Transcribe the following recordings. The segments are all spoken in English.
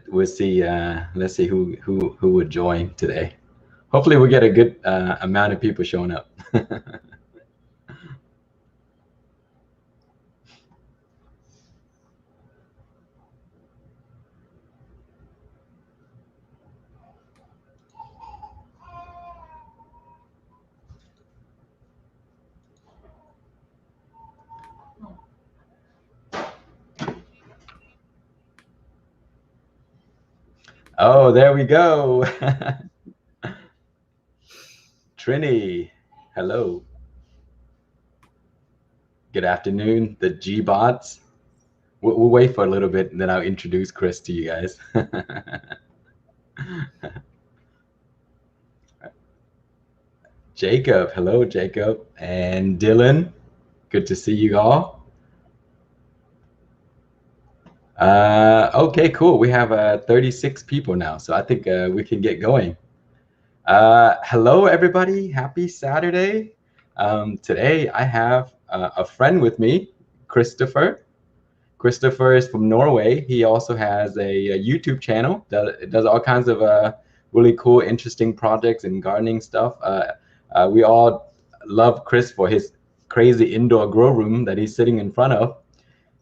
We'll see. Let's see who would join today. Hopefully, we'll get a good amount of people showing up. Oh, there we go. Trini, hello. Good afternoon, the G-bots. We'll wait for a little bit, and then I'll introduce Chris to you guys. Jacob, hello, Jacob. And Dylan, good to see you all. Okay, cool. We have 36 people now, so I think we can get going. Hello, everybody. Happy Saturday. Today, I have a friend with me, Christopher. Christopher is from Norway. He also has a YouTube channel that does all kinds of really cool, interesting projects and gardening stuff. We all love Chris for his crazy indoor grow room that he's sitting in front of.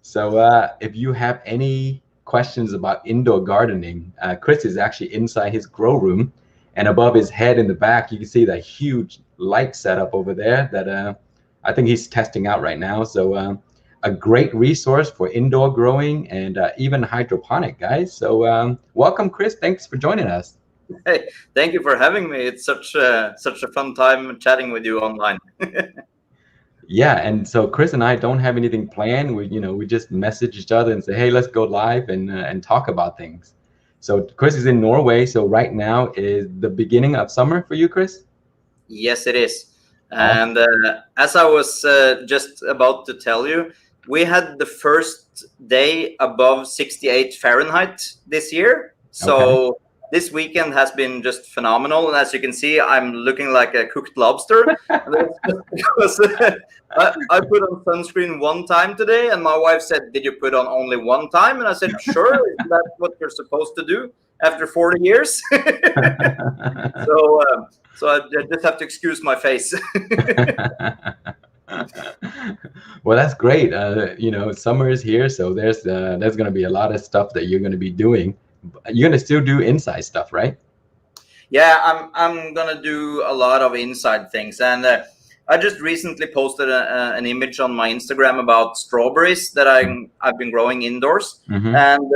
So if you have any questions about indoor gardening, Chris is actually inside his grow room, and above his head in the back, you can see that huge light setup over there that I think he's testing out right now. So a great resource for indoor growing and even hydroponic, guys. So welcome, Chris. Thanks for joining us. Hey, thank you for having me. It's such a fun time chatting with you online. Yeah, and so Chris and I don't have anything planned. We just message each other and say, hey, let's go live and talk about things. So Chris is in Norway. So right now is the beginning of summer for you, Chris? Yes, it is. And as I was just about to tell you, we had the first day above 68 Fahrenheit this year. So this weekend has been just phenomenal. And as you can see, I'm looking like a cooked lobster. Because I put on sunscreen one time today, and my wife said, did you put on only one time? And I said, sure, that's what you're supposed to do after 40 years. So I just have to excuse my face. Well, that's great. Summer is here, so there's going to be a lot of stuff that you're going to be doing. You're going to still do inside stuff, right? Yeah, I'm going to do a lot of inside things. And I just recently posted an image on my Instagram about strawberries that I've been growing indoors. Mm-hmm. And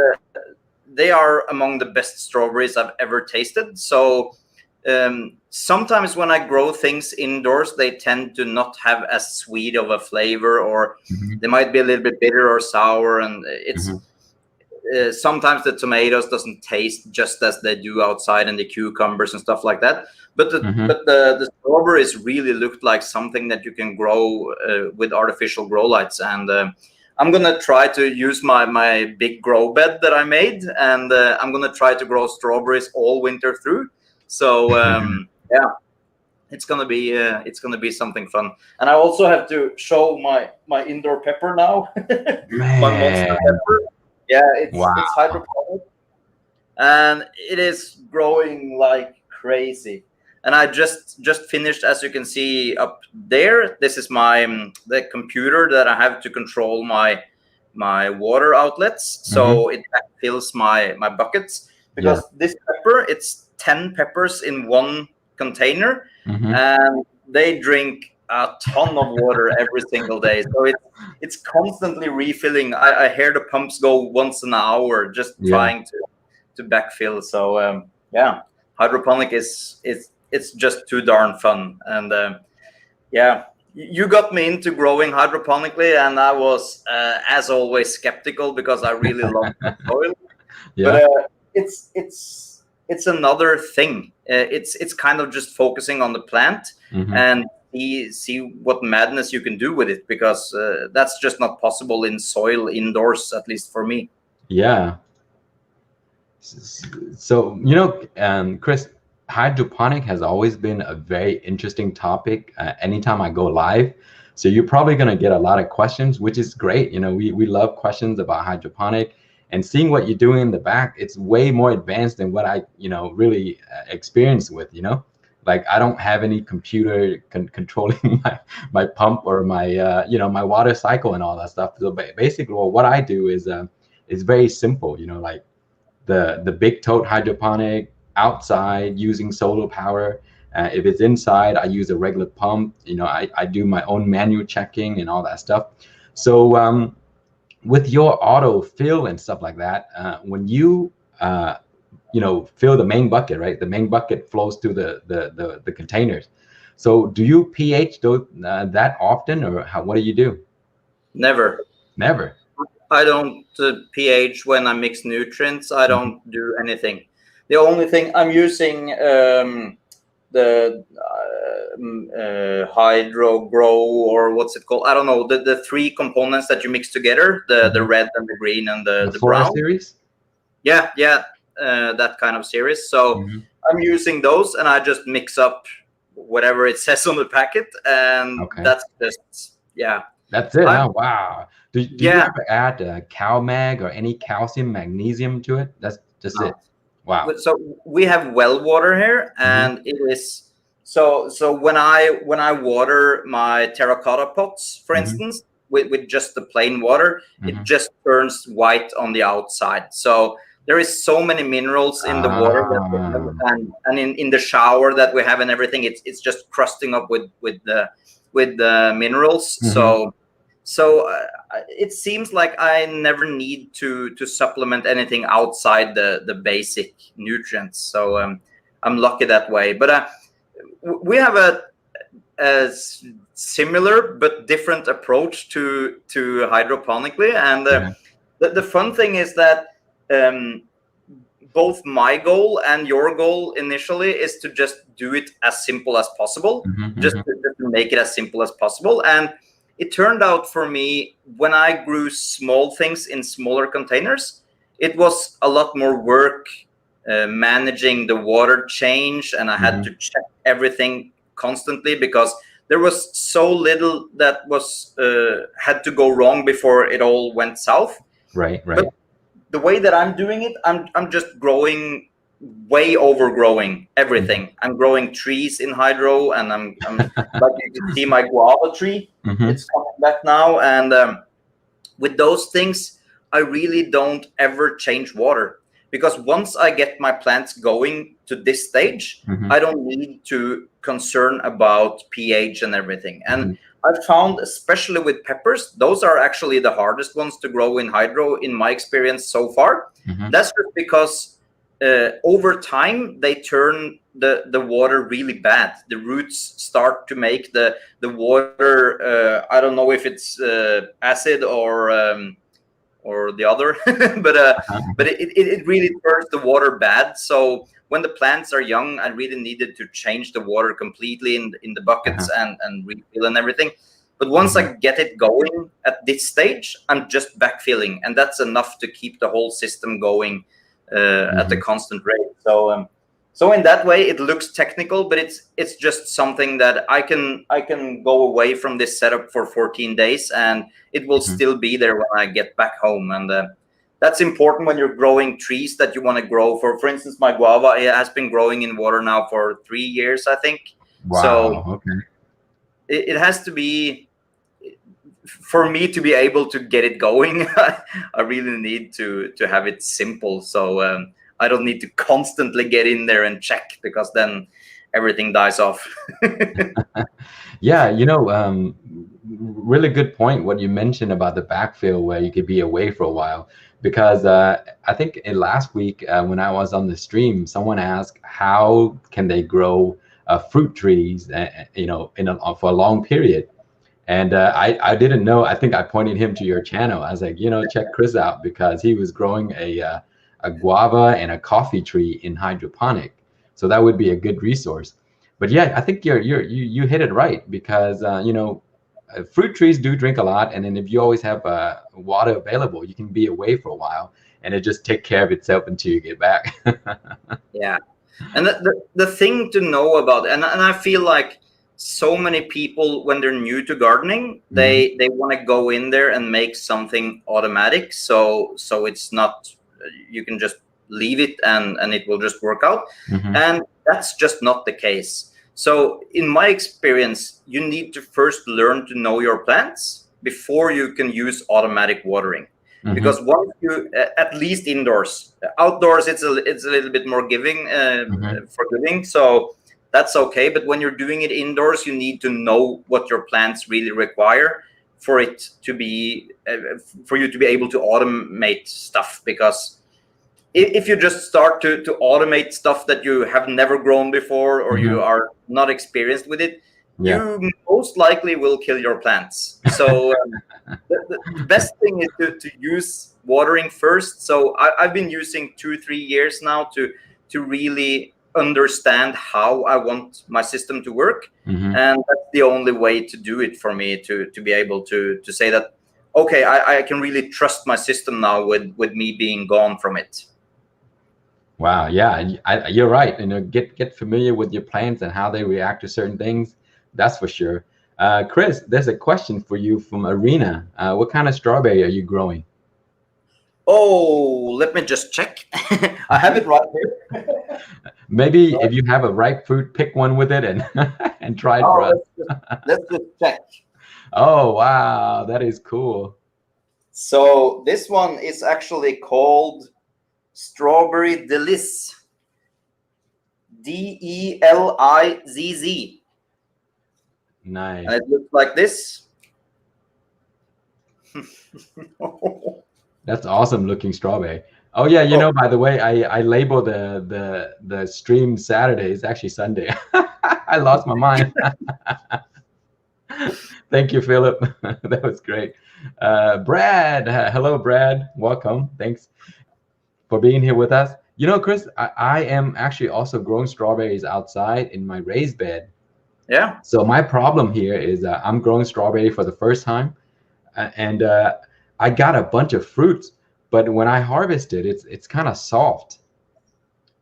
they are among the best strawberries I've ever tasted. So sometimes when I grow things indoors, they tend to not have as sweet of a flavor, or they might be a little bit bitter or sour. And it's sometimes the tomatoes doesn't taste just as they do outside, and the cucumbers and stuff like that. But the strawberries really looked like something that you can grow with artificial grow lights. And I'm going to try to use my big grow bed that I made, and I'm going to try to grow strawberries all winter through. So yeah, it's going to be something fun. And I also have to show my indoor pepper now. My monster pepper. Yeah, it's hydroponic, and it is growing like crazy. And I just finished, as you can see up there. This is the computer that I have to control my water outlets, so it fills my buckets. Because this pepper, it's 10 peppers in one container, and they drink a ton of water every single day. So it's constantly refilling. I hear the pumps go once an hour, just trying to backfill. So yeah, hydroponic it's just too darn fun. And yeah, you got me into growing hydroponically, and I was as always skeptical because I really love soil. But it's another thing. It's kind of just focusing on the plant and see what madness you can do with it, because that's just not possible in soil indoors, at least for me. Yeah. So Chris, hydroponic has always been a very interesting topic anytime I go live. So you're probably going to get a lot of questions, which is great. We love questions about hydroponic. and seeing what you're doing in the back, it's way more advanced than what I, really experienced with, like I don't have any computer controlling my pump or my, my water cycle and all that stuff. So basically, well, what I do is very simple, like the big tote hydroponic outside using solar power. If it's inside, I use a regular pump. I do my own manual checking and all that stuff. So with your auto fill and stuff like that, when you fill the main bucket, right? The main bucket flows to the containers. So do you pH those that often, or what do you do? Never. I don't pH when I mix nutrients. I don't do anything. The only thing I'm using the hydro grow, or what's it called? I don't know, the three components that you mix together, the red and the green and the brown series. Yeah, that kind of series. So I'm using those, and I just mix up whatever it says on the packet, and that's just that's it. Wow. Do you ever add cow mag or any calcium, magnesium to it? That's just it. Wow. So we have well water here, and it is so when I water my terracotta pots, for instance, with just the plain water, it just turns white on the outside. So there is so many minerals in the water that and in the shower that we have and everything. It's just crusting up with the minerals. So it seems like I never need to supplement anything outside the basic nutrients. So I'm lucky that way. But we have a similar but different approach to hydroponically. And the fun thing is that both my goal and your goal initially is to just do it as simple as possible, just to make it as simple as possible. And it turned out for me, when I grew small things in smaller containers, it was a lot more work managing the water change, and I had to check everything constantly because there was so little that was had to go wrong before it all went south. Right. But the way that I'm doing it, I'm just growing, way overgrowing everything. I'm growing trees in hydro, and I'm like you can see my guava tree. It's coming back now, and with those things, I really don't ever change water, because once I get my plants going to this stage, I don't need to concern about pH and everything. And I've found, especially with peppers, those are actually the hardest ones to grow in hydro, in my experience so far. That's just because over time they turn the water really bad. The roots start to make the water, I don't know if it's acid or the other, but it really turns the water bad. So when the plants are young, I really needed to change the water completely in the buckets and refill and everything. But once I get it going at this stage, I'm just backfilling, and that's enough to keep the whole system going at the constant rate. So in that way, it looks technical, but it's just something that I can go away from this setup for 14 days, and it will still be there when I get back home. And that's important when you're growing trees that you want to grow. For instance, my guava, it has been growing in water now for 3 years, I think. Wow. So it has to be, for me to be able to get it going, I really need to have it simple. So I don't need to constantly get in there and check, because then everything dies off. Yeah, really good point what you mentioned about the backfill, where you could be away for a while. Because I think last week when I was on the stream, someone asked how can they grow fruit trees, for a long period. And I didn't know. I think I pointed him to your channel. I was like, check Chris out, because he was growing a guava and a coffee tree in hydroponic. So that would be a good resource. But yeah, I think you hit it right, because fruit trees do drink a lot, and then if you always have water available, you can be away for a while, and it just take care of itself until you get back. Yeah, and the thing to know about, and I feel like so many people, when they're new to gardening, they want to go in there and make something automatic. So it's not, you can just leave it and it will just work out. And that's just not the case. So in my experience, you need to first learn to know your plants before you can use automatic watering. Because once you, at least indoors, outdoors, it's a little bit more forgiving. So that's okay. But when you're doing it indoors, you need to know what your plants really require for it to be, for you to be able to automate stuff. Because if you just start to automate stuff that you have never grown before, or you are not experienced with it, you most likely will kill your plants. So the best thing is to use watering first. So I've been using 2-3 years now to really understand how I want my system to work. And that's the only way to do it for me, to be able to say that, okay, I can really trust my system now with me being gone from it. Wow, yeah, you're right. You know, get familiar with your plants and how they react to certain things. That's for sure. Chris, there's a question for you from Arena. What kind of strawberry are you growing? Oh, let me just check. I have it right here. Maybe if you have a ripe fruit, pick one with it and and try it for us. Let's just check. Oh, wow, that is cool. So this one is actually called Strawberry Deliz. Delizz. Nice. And it looks like this. That's awesome looking strawberry. Oh yeah, you know, by the way, I label the stream Saturday. It's actually Sunday. I lost my mind. Thank you, Philip. That was great. Brad, hello, Brad. Welcome. Thanks for being here with us. You know, Chris, I am actually also growing strawberries outside in my raised bed. Yeah. So my problem here is I'm growing strawberry for the first time, and I got a bunch of fruits, but when I harvest it, it's kind of soft.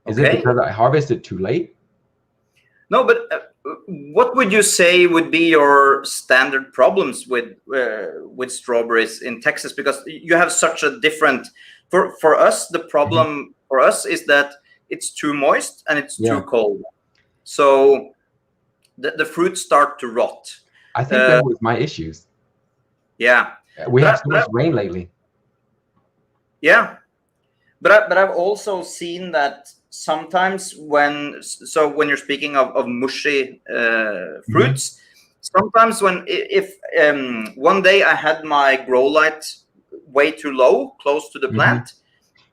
Is it because I harvested too late? No, but what would you say would be your standard problems with strawberries in Texas? Because you have such a different. For us, the problem for us is that it's too moist and it's too cold. So the fruits start to rot. I think that was my issues. Yeah. We have so much rain lately. Yeah. But I've also seen that sometimes when you're speaking of mushy fruits, sometimes if one day I had my grow light way too low, close to the plant,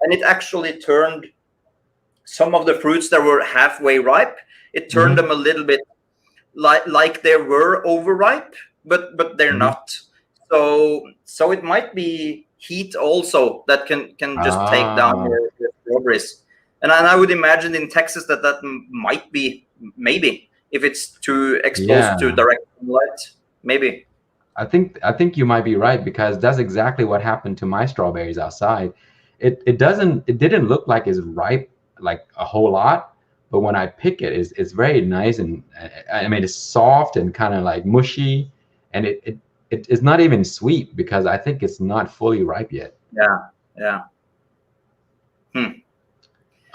and it actually turned some of the fruits that were halfway ripe, it turned them a little bit like they were overripe, but they're not. So it might be heat also that can just take down your strawberries. And I would imagine in Texas that might be, maybe, if it's too exposed to direct sunlight, maybe. I think you might be right, because that's exactly what happened to my strawberries outside. It didn't look like it's ripe like a whole lot, but when I pick it, it's very nice, and I mean it's soft and kind of like mushy, and it's not even sweet because I think it's not fully ripe yet. Yeah.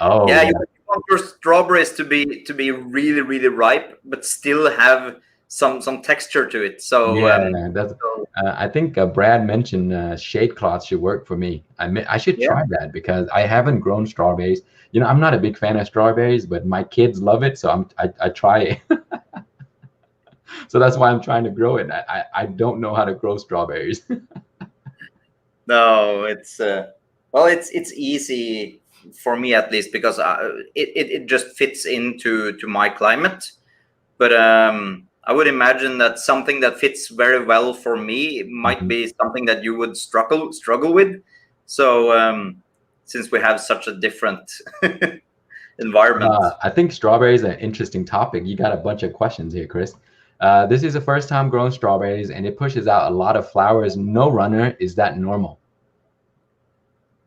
Oh yeah. You want your strawberries to be really, really ripe, but still have some texture to it. So that's. I think Brad mentioned shade cloth should work for me. I should try that, because I haven't grown strawberries. You know, I'm not a big fan of strawberries, but my kids love it, so I try it. So that's why I'm trying to grow it. I don't know how to grow strawberries. No, it's well, it's easy for me, at least, because it just fits into my climate. But I would imagine that something that fits very well for me might be something that you would struggle with. So since we have such a different environment. I think strawberries are an interesting topic. You got a bunch of questions here, Chris. This is the first time growing strawberries, and it pushes out a lot of flowers. No runner. Is that normal?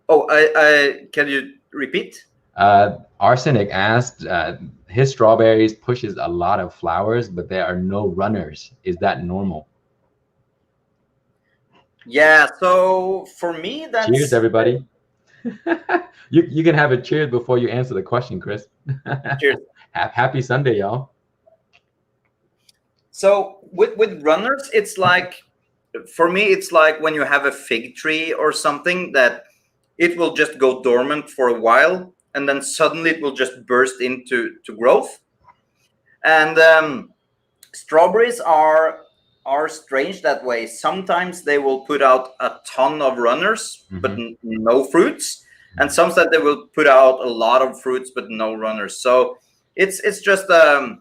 Oh, I can you repeat? Arsenic asked, his strawberries pushes a lot of flowers, but there are no runners. Is that normal? Yeah, so for me, Cheers, that's everybody. You can have a cheers before you answer the question, Chris. cheers. Happy Sunday, y'all. So with runners, it's like, for me, it's like when you have a fig tree or something that it will just go dormant for a while, and then suddenly it will just burst into growth. And strawberries are strange that way. Sometimes they will put out a ton of runners, but no fruits, and sometimes they will put out a lot of fruits but no runners. So it's just a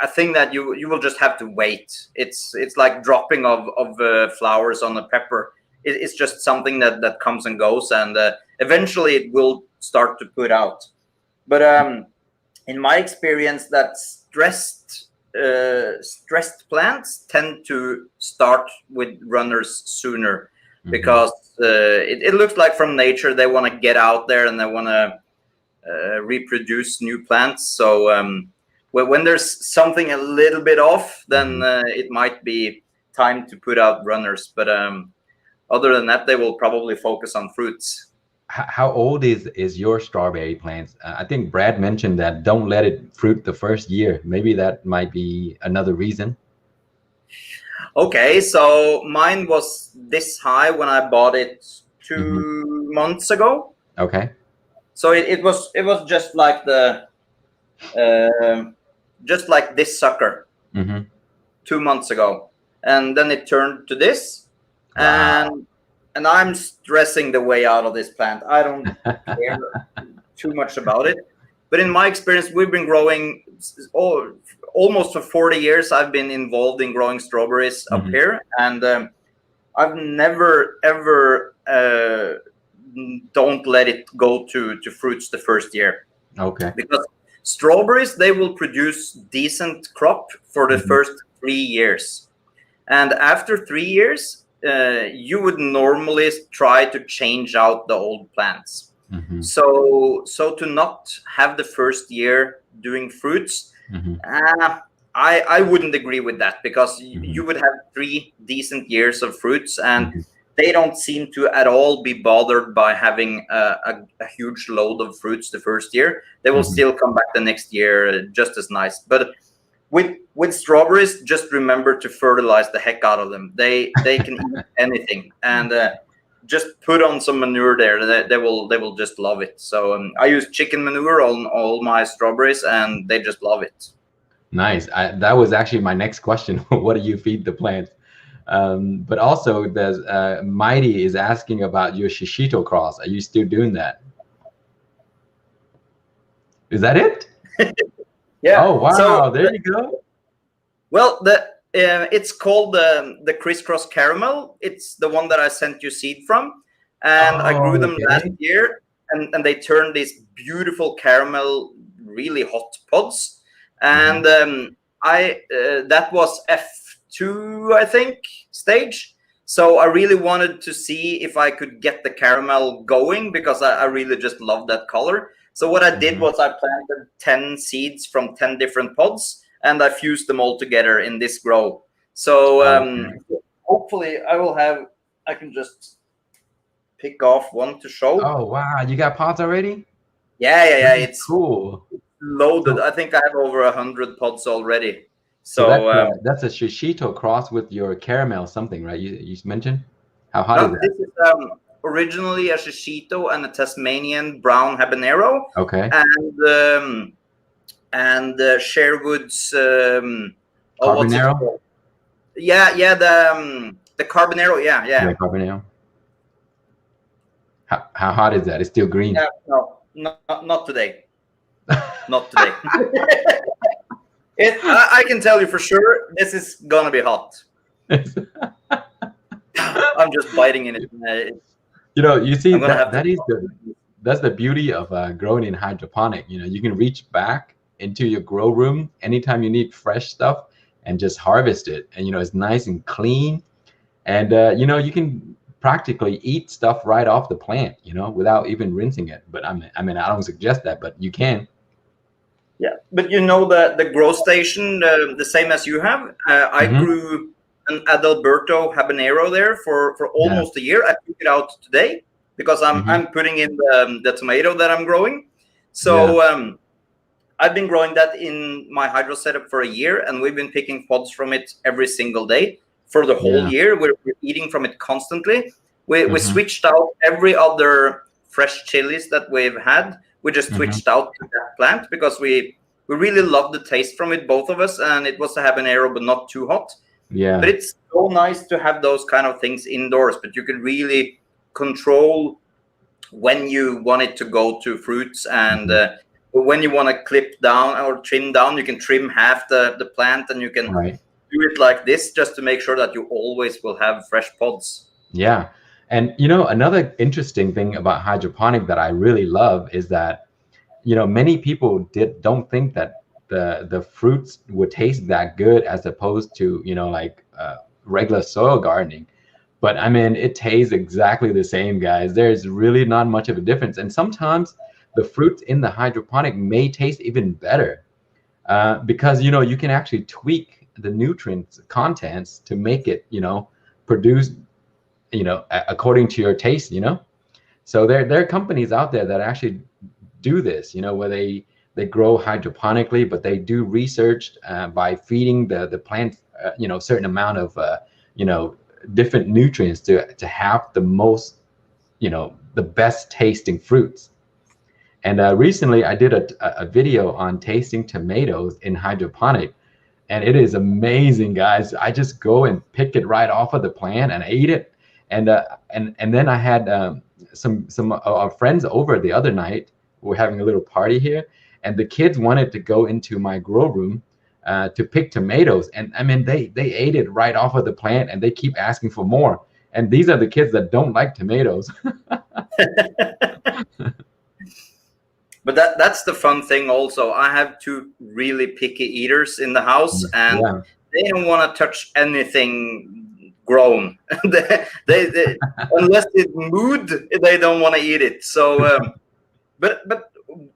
thing that you will just have to wait. It's like dropping of flowers on a pepper. It's just something that comes and goes, and eventually it will start to put out. But in my experience, that stressed plants tend to start with runners sooner, because it looks like from nature they want to get out there and they want to reproduce new plants. So when there's something a little bit off, then it might be time to put out runners. But other than that, they will probably focus on fruits. How old is your strawberry plants? I think Brad mentioned that don't let it fruit the first year. Maybe that might be another reason. Okay, so mine was this high when I bought it 2 months ago. Okay. So it was just like the just like this sucker 2 months ago, and then it turned to this. Wow. And I'm stressing the way out of this plant. I don't care too much about it. But in my experience, we've been growing almost for 40 years. I've been involved in growing strawberries up here, and I've never ever don't let it go to fruits the first year. Okay. Because strawberries, they will produce decent crop for the first 3 years, and after 3 years, you would normally try to change out the old plants. So to not have the first year doing fruits, I wouldn't agree with that, because you would have 3 decent years of fruits, and they don't seem to at all be bothered by having a huge load of fruits the first year. They will still come back the next year just as nice. But with strawberries, just remember to fertilize the heck out of them. They can eat anything, and just put on some manure there. They will just love it. So I use chicken manure on all my strawberries, and they just love it. Nice. That was actually my next question. What do you feed the plants? But also, there's Mighty is asking about your shishito cross. Are you still doing that? Is that it? Yeah. Oh wow! So, there you go. Well, it's called the crisscross caramel. It's the one that I sent you seed from, and I grew them last year, and they turned these beautiful caramel, really hot pods. And that was F2, I think, stage. So I really wanted to see if I could get the caramel going, because I really just love that color. So what I did was I planted 10 seeds from 10 different pods, and I fused them all together in this grow. So hopefully I can just pick off one to show. Oh wow, you got pods already? Yeah. It's cool. Loaded. I think I have over 100 pods already. So that's a shishito cross with your caramel something, right? You mentioned? How hot is that? This is originally a shishito and a Tasmanian brown habanero. Okay. And Sherwood's Carbonero? Yeah, the Carbonero, yeah. Yeah, Carbonero. How hot is that? It's still green. Yeah, no, not today. Not today. I can tell you for sure, this is gonna be hot. I'm just biting in it. You see that's the beauty of growing in hydroponic. You can reach back into your grow room anytime you need fresh stuff and just harvest it. And it's nice and clean. And you can practically eat stuff right off the plant, without even rinsing it. But I don't suggest that, but you can. Yeah, but the grow station, the same as you have. I grew an Adalberto habanero there for almost a year. I took it out today because I'm putting in the tomato that I'm growing. So I've been growing that in my hydro setup for a year, and we've been picking pods from it every single day for the whole year. We're eating from it constantly. We switched out every other fresh chilies that we've had. We just switched out to that plant because we really love the taste from it, both of us, and it was a habanero, but not too hot. Yeah. But it's so nice to have those kind of things indoors, but you can really control when you want it to go to fruits, and when you want to clip down or trim down, you can trim half the plant, and you can do it like this just to make sure that you always will have fresh pods. Yeah. And another interesting thing about hydroponic that I really love is that many people don't think that the fruits would taste that good as opposed to like regular soil gardening. But I mean, it tastes exactly the same, guys. There's really not much of a difference, and sometimes the fruits in the hydroponic may taste even better because you can actually tweak the nutrients contents to make it produce according to your taste. So there are companies out there that actually do this, where they grow hydroponically, but they do research by feeding the plants certain amount of different nutrients to have the most the best tasting fruits. And recently I did a video on tasting tomatoes in hydroponic, and it is amazing, guys. I just go and pick it right off of the plant and eat it. And then I had some of our friends over the other night. We're having a little party here, and the kids wanted to go into my grow room to pick tomatoes, and I mean they ate it right off of the plant, and they keep asking for more. And these are the kids that don't like tomatoes. But that's the fun thing also. I have two really picky eaters in the house, and they don't want to touch anything grown. they unless it's mood, they don't want to eat it. So but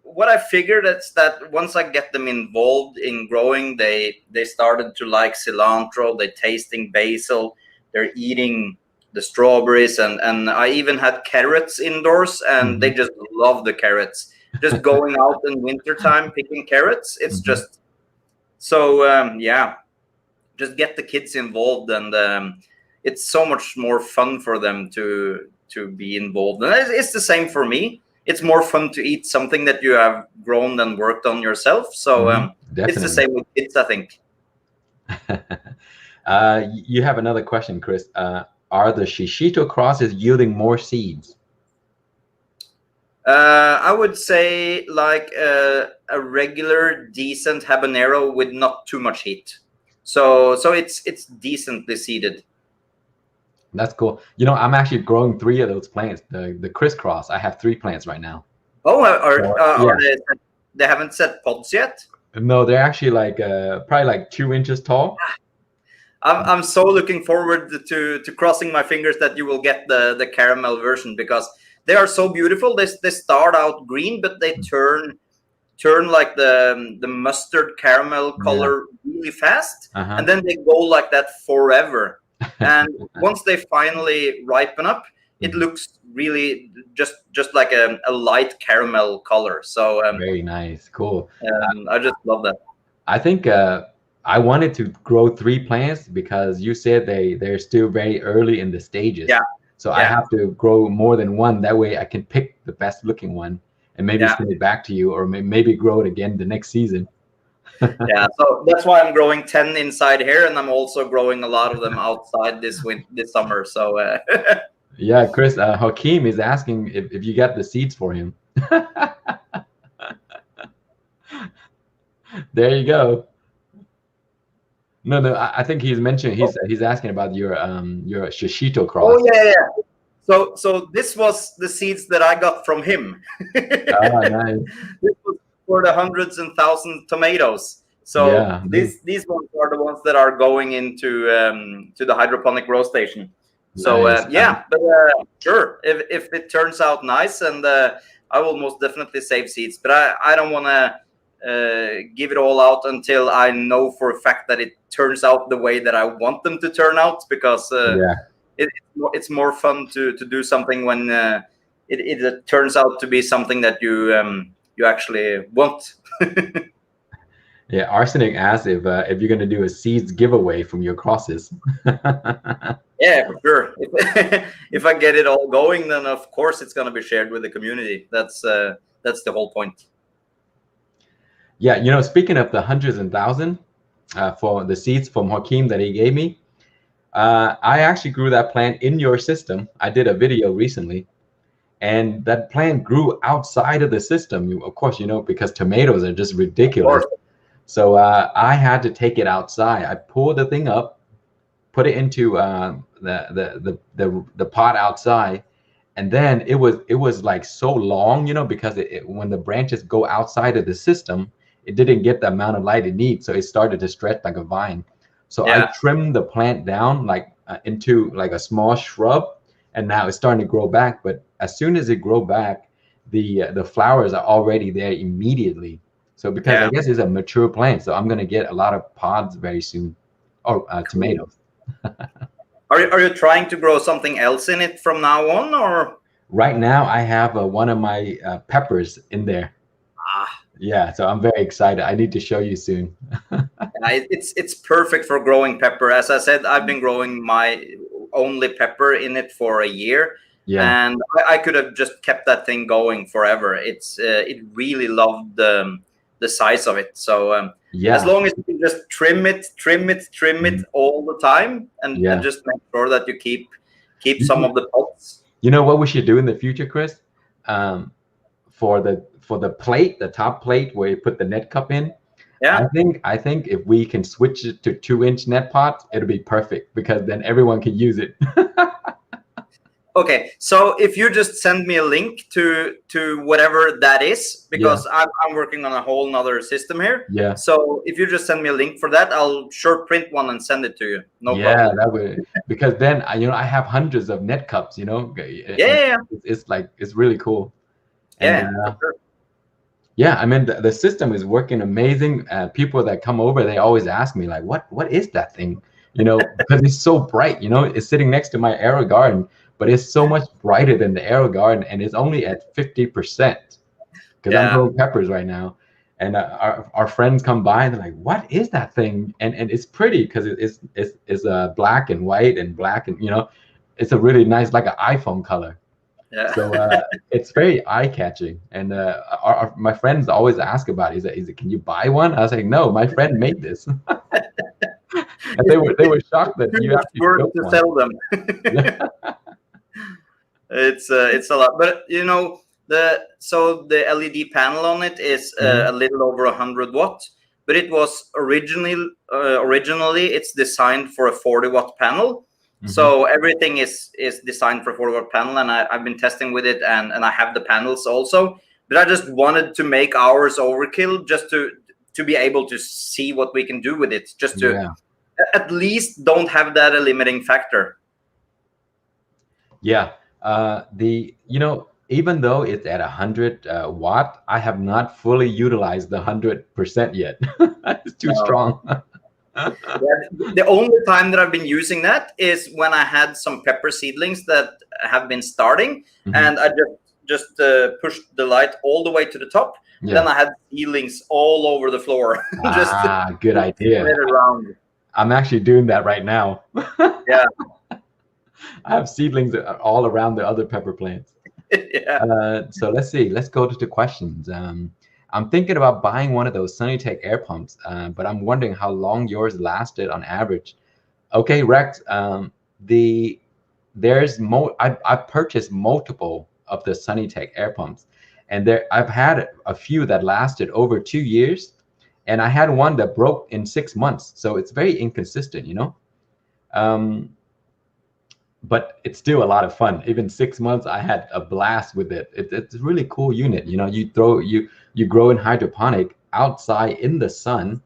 what I figured is that once I get them involved in growing, they started to like cilantro, they're tasting basil, they're eating the strawberries, and I even had carrots indoors, and they just love the carrots. Just going out in wintertime picking carrots, it's just so just get the kids involved, and it's so much more fun for them to be involved. And it's the same for me. It's more fun to eat something that you have grown and worked on yourself. So it's the same with kids, I think. You have another question, Chris. Are the shishito crosses yielding more seeds? I would say like a regular decent habanero with not too much heat. So it's decently seeded. That's cool. I'm actually growing 3 of those plants. The crisscross. I have 3 plants right now. Oh, are they haven't set pods yet? No, they're actually like probably like 2 inches tall. I'm so looking forward to crossing my fingers that you will get the caramel version, because they are so beautiful. They start out green, but they turn like the mustard caramel color really fast, and then they go like that forever. And once they finally ripen up, it looks really just like a light caramel color. So very nice, cool. I just love that. I think I wanted to grow 3 plants because you said they're still very early in the stages. Yeah. So I have to grow more than one. That way I can pick the best looking one and maybe send it back to you, or maybe grow it again the next season. Yeah, so that's why I'm growing 10 inside here, and I'm also growing a lot of them outside this summer. So yeah, Chris, Hakeem is asking if you got the seeds for him. There you go. No, I think he's mentioned he's asking about your shishito cross. Oh yeah. So this was the seeds that I got from him. Nice. This was for the hundreds and thousands of tomatoes. So these ones are the ones that are going into to the hydroponic grow station. So Nice. yeah, but sure, if it turns out nice, and I will most definitely save seeds. But I don't want to give it all out until I know for a fact that it turns out the way that I want them to turn out, because Yeah. it's more fun to do something when it turns out to be something that you actually want. Yeah, Arsenic asks if you're gonna do a seeds giveaway from your crosses. Yeah, for sure. If I get it all going, then of course it's going to be shared with the community. That's the whole point. Yeah, you know, speaking of the hundreds and thousands for the seeds from Hakeem that he gave me, I actually grew that plant in your system. I did a video recently, and that plant grew outside of the system. Of course, you know, because tomatoes are just ridiculous. So I had to take it outside. I pulled the thing up, put it into the pot outside, and then it was like so long, you know, because when the branches go outside of the system, it didn't get the amount of light it needs, so it started to stretch like a vine. So I trimmed the plant down like into like a small shrub, and now it's starting to grow back. But as soon as it grow back, the flowers are already there immediately. So because I guess it's a mature plant, so I'm gonna get a lot of pods very soon, or tomatoes. Are you trying to grow something else in it from now on, or? Right now, I have one of my peppers in there. Yeah, so I'm very excited. I need to show you soon. It's perfect for growing pepper. As I said, I've been growing my only pepper in it for a year. Yeah. And I could have just kept that thing going forever. It really loved the size of it. So Yeah. as long as you can just trim it all the time, and just make sure that you keep some of the pods. You know what we should do in the future, Chris? For the plate, the top plate where you put the net cup in. Yeah. I think if we can switch it to 2-inch net pots, it'll be perfect, because then everyone can use it. Okay, so if you just send me a link to whatever that is, because I'm working on a whole nother system here. Yeah. So if you just send me a link for that, I'll sure print one and send it to you. No problem. Yeah, that would, because then I have hundreds of net cups. You know. Yeah. It's like, it's really cool. And, yeah. For sure. Yeah, I mean the system is working amazing. People that come over, they always ask me like, what is that thing? You know, because it's so bright. You know, it's sitting next to my Arrow Garden, but it's so much brighter than the Arrow Garden, and it's only at 50%. Because I'm growing peppers right now, and our friends come by and they're like, "What is that thing?" And it's pretty because it's black and white and black, and you know, it's a really nice, like an iPhone color. Yeah. So it's very eye-catching, and my friends always ask about it. Is it, can you buy one? I was like, no, my friend made this. And they were shocked that you actually built to one. sell them. It's a lot, but you know, the LED panel on it is a little over 100 watts, but it was originally it's designed for a 40-watt panel. So everything is designed for a 40-watt panel, and I've been testing with it, and I have the panels also. But I just wanted to make ours overkill, just to be able to see what we can do with it, just to at least don't have that a limiting factor. Yeah, you know, even though it's at 100 watt, I have not fully utilized the 100% yet. It's too strong. The only time that I've been using that is when I had some pepper seedlings that have been starting, and I just pushed the light all the way to the top. Then I had seedlings all over the floor. Just good idea. Around. I'm actually doing that right now. Yeah. I have seedlings all around the other pepper plants. So let's see. Let's go to the questions. I'm thinking about buying one of those Sunnytech air pumps, but I'm wondering how long yours lasted on average. Okay, Rex. I've purchased multiple of the Sunnytech air pumps, and I've had a few that lasted over 2 years, and I had one that broke in 6 months. So it's very inconsistent, you know. But it's still a lot of fun. Even 6 months, I had a blast with it. It's a really cool unit. You know, you grow in hydroponic outside in the sun,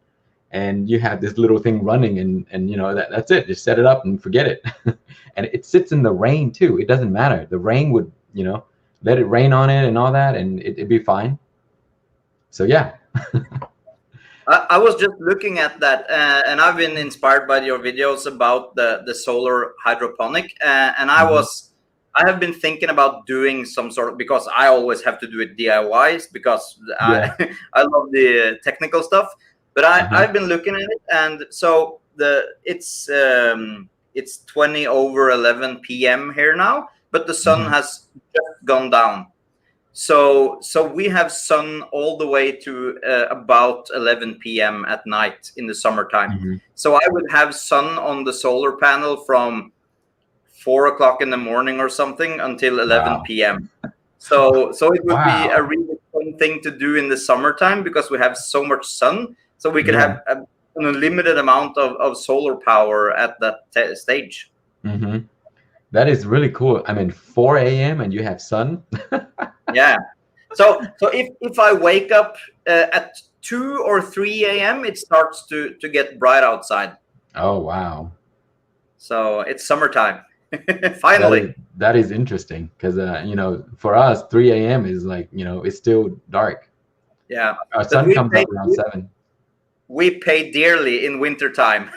and you have this little thing running, and you know that's it. Just set it up and forget it. And it sits in the rain too. It doesn't matter. The rain would, you know, let it rain on it and all that, and it'd be fine. So yeah. I was just looking at that, and I've been inspired by your videos about the solar hydroponic, and I have been thinking about doing some sort of, because I always have to do it DIYs because Yeah. I love the technical stuff. But I've been looking at it, and so it's 20 over 11 p.m. here now, but the sun has just gone down. So we have sun all the way to about 11 p.m. at night in the summertime. So I would have sun on the solar panel from 4 o'clock in the morning or something until 11 p.m. So it would be a really fun thing to do in the summertime because we have so much sun. So we could have an unlimited amount of solar power at that stage. That is really cool. I mean, 4 a.m. and you have sun. Yeah. So if I wake up at 2 or 3 a.m., it starts to get bright outside. Oh, wow. So it's summertime. Finally. That is interesting because, you know, for us, 3 a.m. is like, you know, it's still dark. Yeah. Our sun comes up around 7. We pay dearly in wintertime.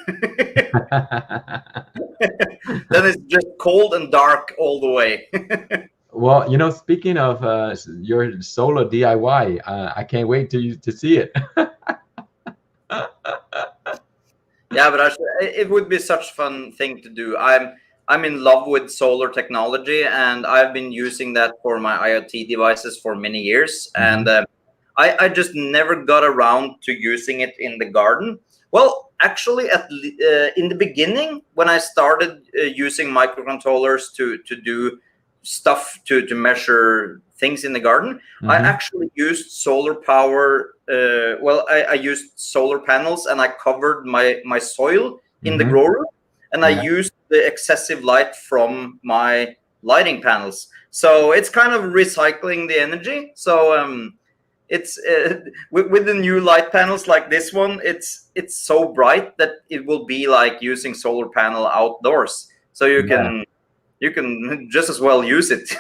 Then it's just cold and dark all the way. Well, you know, speaking of your solar DIY, I can't wait to see it. Yeah, but it would be such a fun thing to do. I'm in love with solar technology, and I've been using that for my IoT devices for many years. And I just never got around to using it in the garden. Well, actually, in the beginning, when I started using microcontrollers to do stuff to measure things in the garden, I actually used solar power. I used solar panels, and I covered my soil in the grow room, and I used the excessive light from my lighting panels. So it's kind of recycling the energy. So it's with the new light panels like this one, it's so bright that it will be like using solar panel outdoors. So you can just as well use it.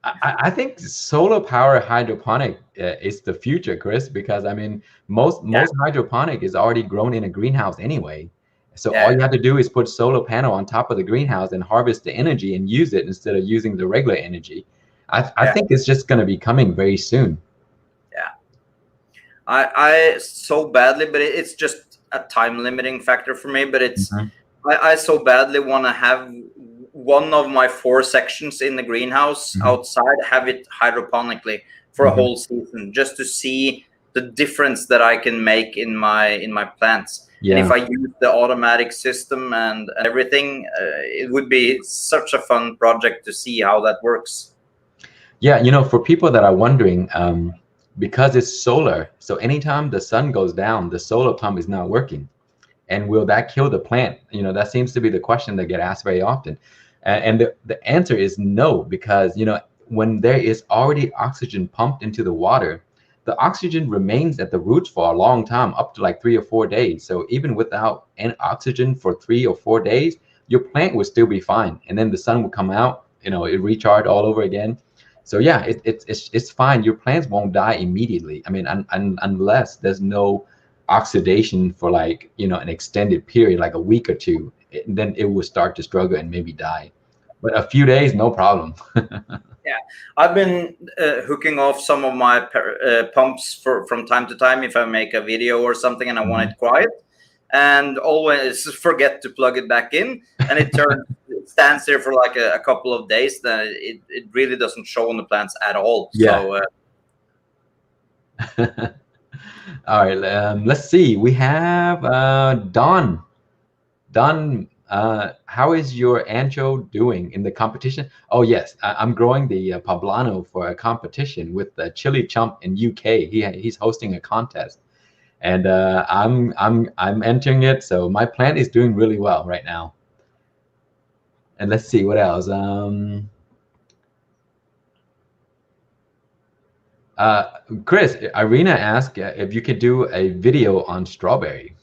I think solar power hydroponic is the future, Chris, because I mean most hydroponic is already grown in a greenhouse anyway. So all you have to do is put solar panel on top of the greenhouse and harvest the energy and use it instead of using the regular energy. I think it's just going to be coming very soon. Yeah, I so badly, but it's just a time limiting factor for me. But it's I so badly want to have one of my 4 sections in the greenhouse outside, have it hydroponically for a whole season, just to see the difference that I can make in my plants. And if I use the automatic system and everything, it would be such a fun project to see how that works. Yeah, you know, for people that are wondering, because it's solar, so anytime the sun goes down, the solar pump is not working. And will that kill the plant? You know, that seems to be the question that get asked very often. And the answer is no, because, you know, when there is already oxygen pumped into the water, the oxygen remains at the roots for a long time, up to like 3 or 4 days. So even without any oxygen for 3 or 4 days, your plant would still be fine. And then the sun will come out, you know, it recharge all over again. So yeah, it's fine. Your plants won't die immediately. I mean, unless there's no oxidation for like, you know, an extended period, like a week or 2, then it will start to struggle and maybe die. But a few days, no problem. Yeah, I've been hooking off some of my pumps from time to time if I make a video or something and I want it quiet, and always forget to plug it back in, and it stands there for like a couple of days. Then it really doesn't show on the plants at all. Yeah. So all right, let's see. We have Don. Don, how is your ancho doing in the competition? Oh yes, I'm growing the poblano for a competition with the Chili Chump in UK. He's hosting a contest, and I'm entering it. So my plant is doing really well right now. And let's see what else. Chris, Irina asked if you could do a video on strawberry.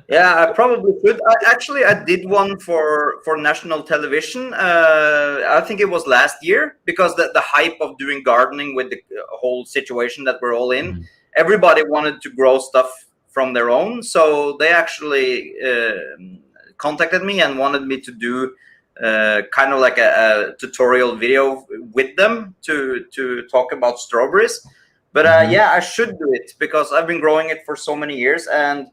Yeah, I probably could. I did one for national television. I think it was last year, because the hype of doing gardening with the whole situation that we're all in, everybody wanted to grow stuff from their own. So they actually contacted me and wanted me to do kind of like a tutorial video with them to talk about strawberries. But yeah, I should do it, because I've been growing it for so many years, and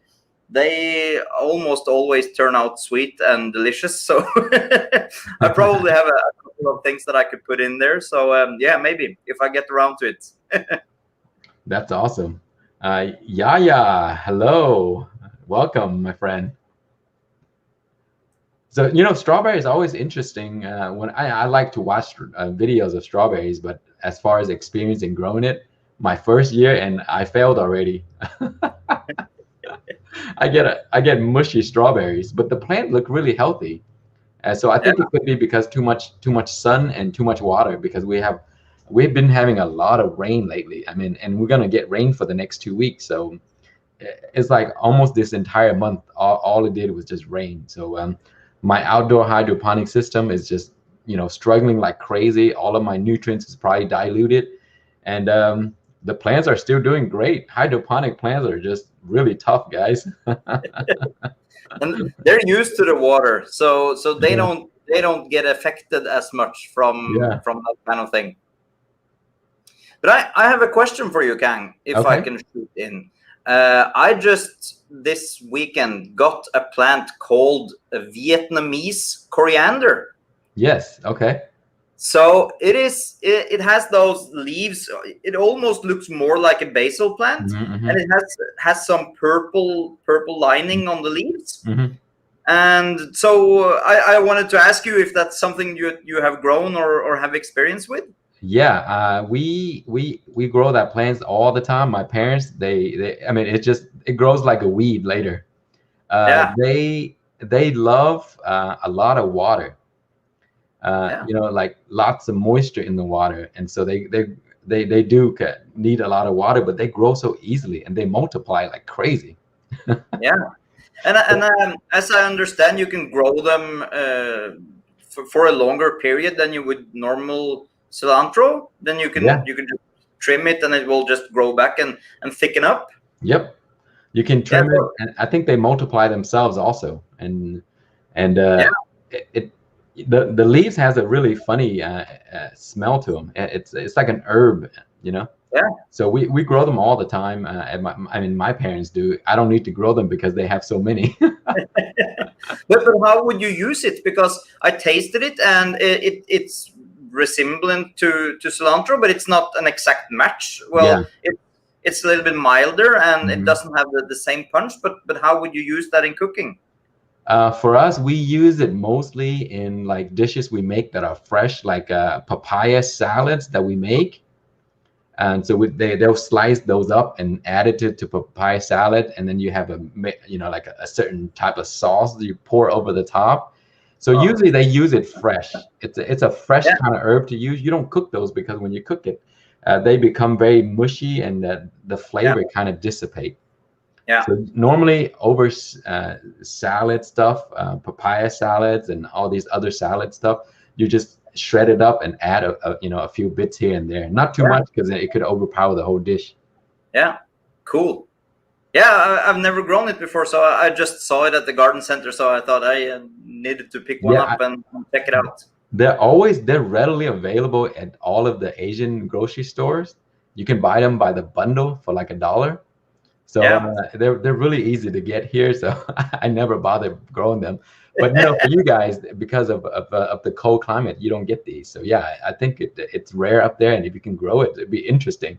they almost always turn out sweet and delicious. So I probably have a couple of things that I could put in there. So yeah, maybe if I get around to it. That's awesome. Yaya, hello. Welcome, my friend. So, strawberry is always interesting. When I like to watch videos of strawberries, but as far as experience in growing it, my first year, and I failed already. I get mushy strawberries, but the plant looked really healthy. So I think it could be because too much sun and too much water, because we've been having a lot of rain lately. I mean, and we're gonna get rain for the next 2 weeks. So it's like almost this entire month, all it did was just rain. So my outdoor hydroponic system is just struggling like crazy. All of my nutrients is probably diluted, and the plants are still doing great. Hydroponic plants are just really tough, guys. And they're used to the water, so they don't get affected as much from that kind of thing. But I have a question for you, Kang, if I can shoot in. I just this weekend got a plant called Vietnamese coriander. Yes. Okay. So it has those leaves. It almost looks more like a basil plant, and it has some purple lining on the leaves. And so I wanted to ask you if that's something you have grown or have experience with. Yeah, we grow that plants all the time. My parents, I mean, it grows like a weed later. They love a lot of water. Like lots of moisture in the water, and so they do need a lot of water, but they grow so easily and they multiply like crazy. Yeah, and as I understand, you can grow them for a longer period than you would normal cilantro. Then you can just trim it and it will just grow back and thicken up. Yep, you can trim it, and I think they multiply themselves also. And the leaves has a really funny smell to them. It's like an herb, Yeah. So we grow them all the time. My parents do. I don't need to grow them because they have so many. But how would you use it? Because I tasted it and it's resemblant to cilantro, but it's not an exact match. Well, it's a little bit milder and it doesn't have the same punch. But how would you use that in cooking? For us, we use it mostly in like dishes we make that are fresh, like papaya salads that we make. And so they'll slice those up and add it to papaya salad, and then you have like a certain type of sauce that you pour over the top. So usually they use it fresh. It's a fresh kind of herb to use. You don't cook those because when you cook it, they become very mushy and the flavor kind of dissipate. Yeah. So normally over salad stuff, papaya salads, and all these other salad stuff, you just shred it up and add a few bits here and there. Not too much because it could overpower the whole dish. Yeah, cool. Yeah, I've never grown it before, so I just saw it at the garden center. So I thought I needed to pick one up and check it out. They're readily available at all of the Asian grocery stores. You can buy them by the bundle for like $1. So they're really easy to get here. So I never bother growing them. But for you guys, because of the cold climate, you don't get these. So yeah, I think it's rare up there, and if you can grow it, it'd be interesting.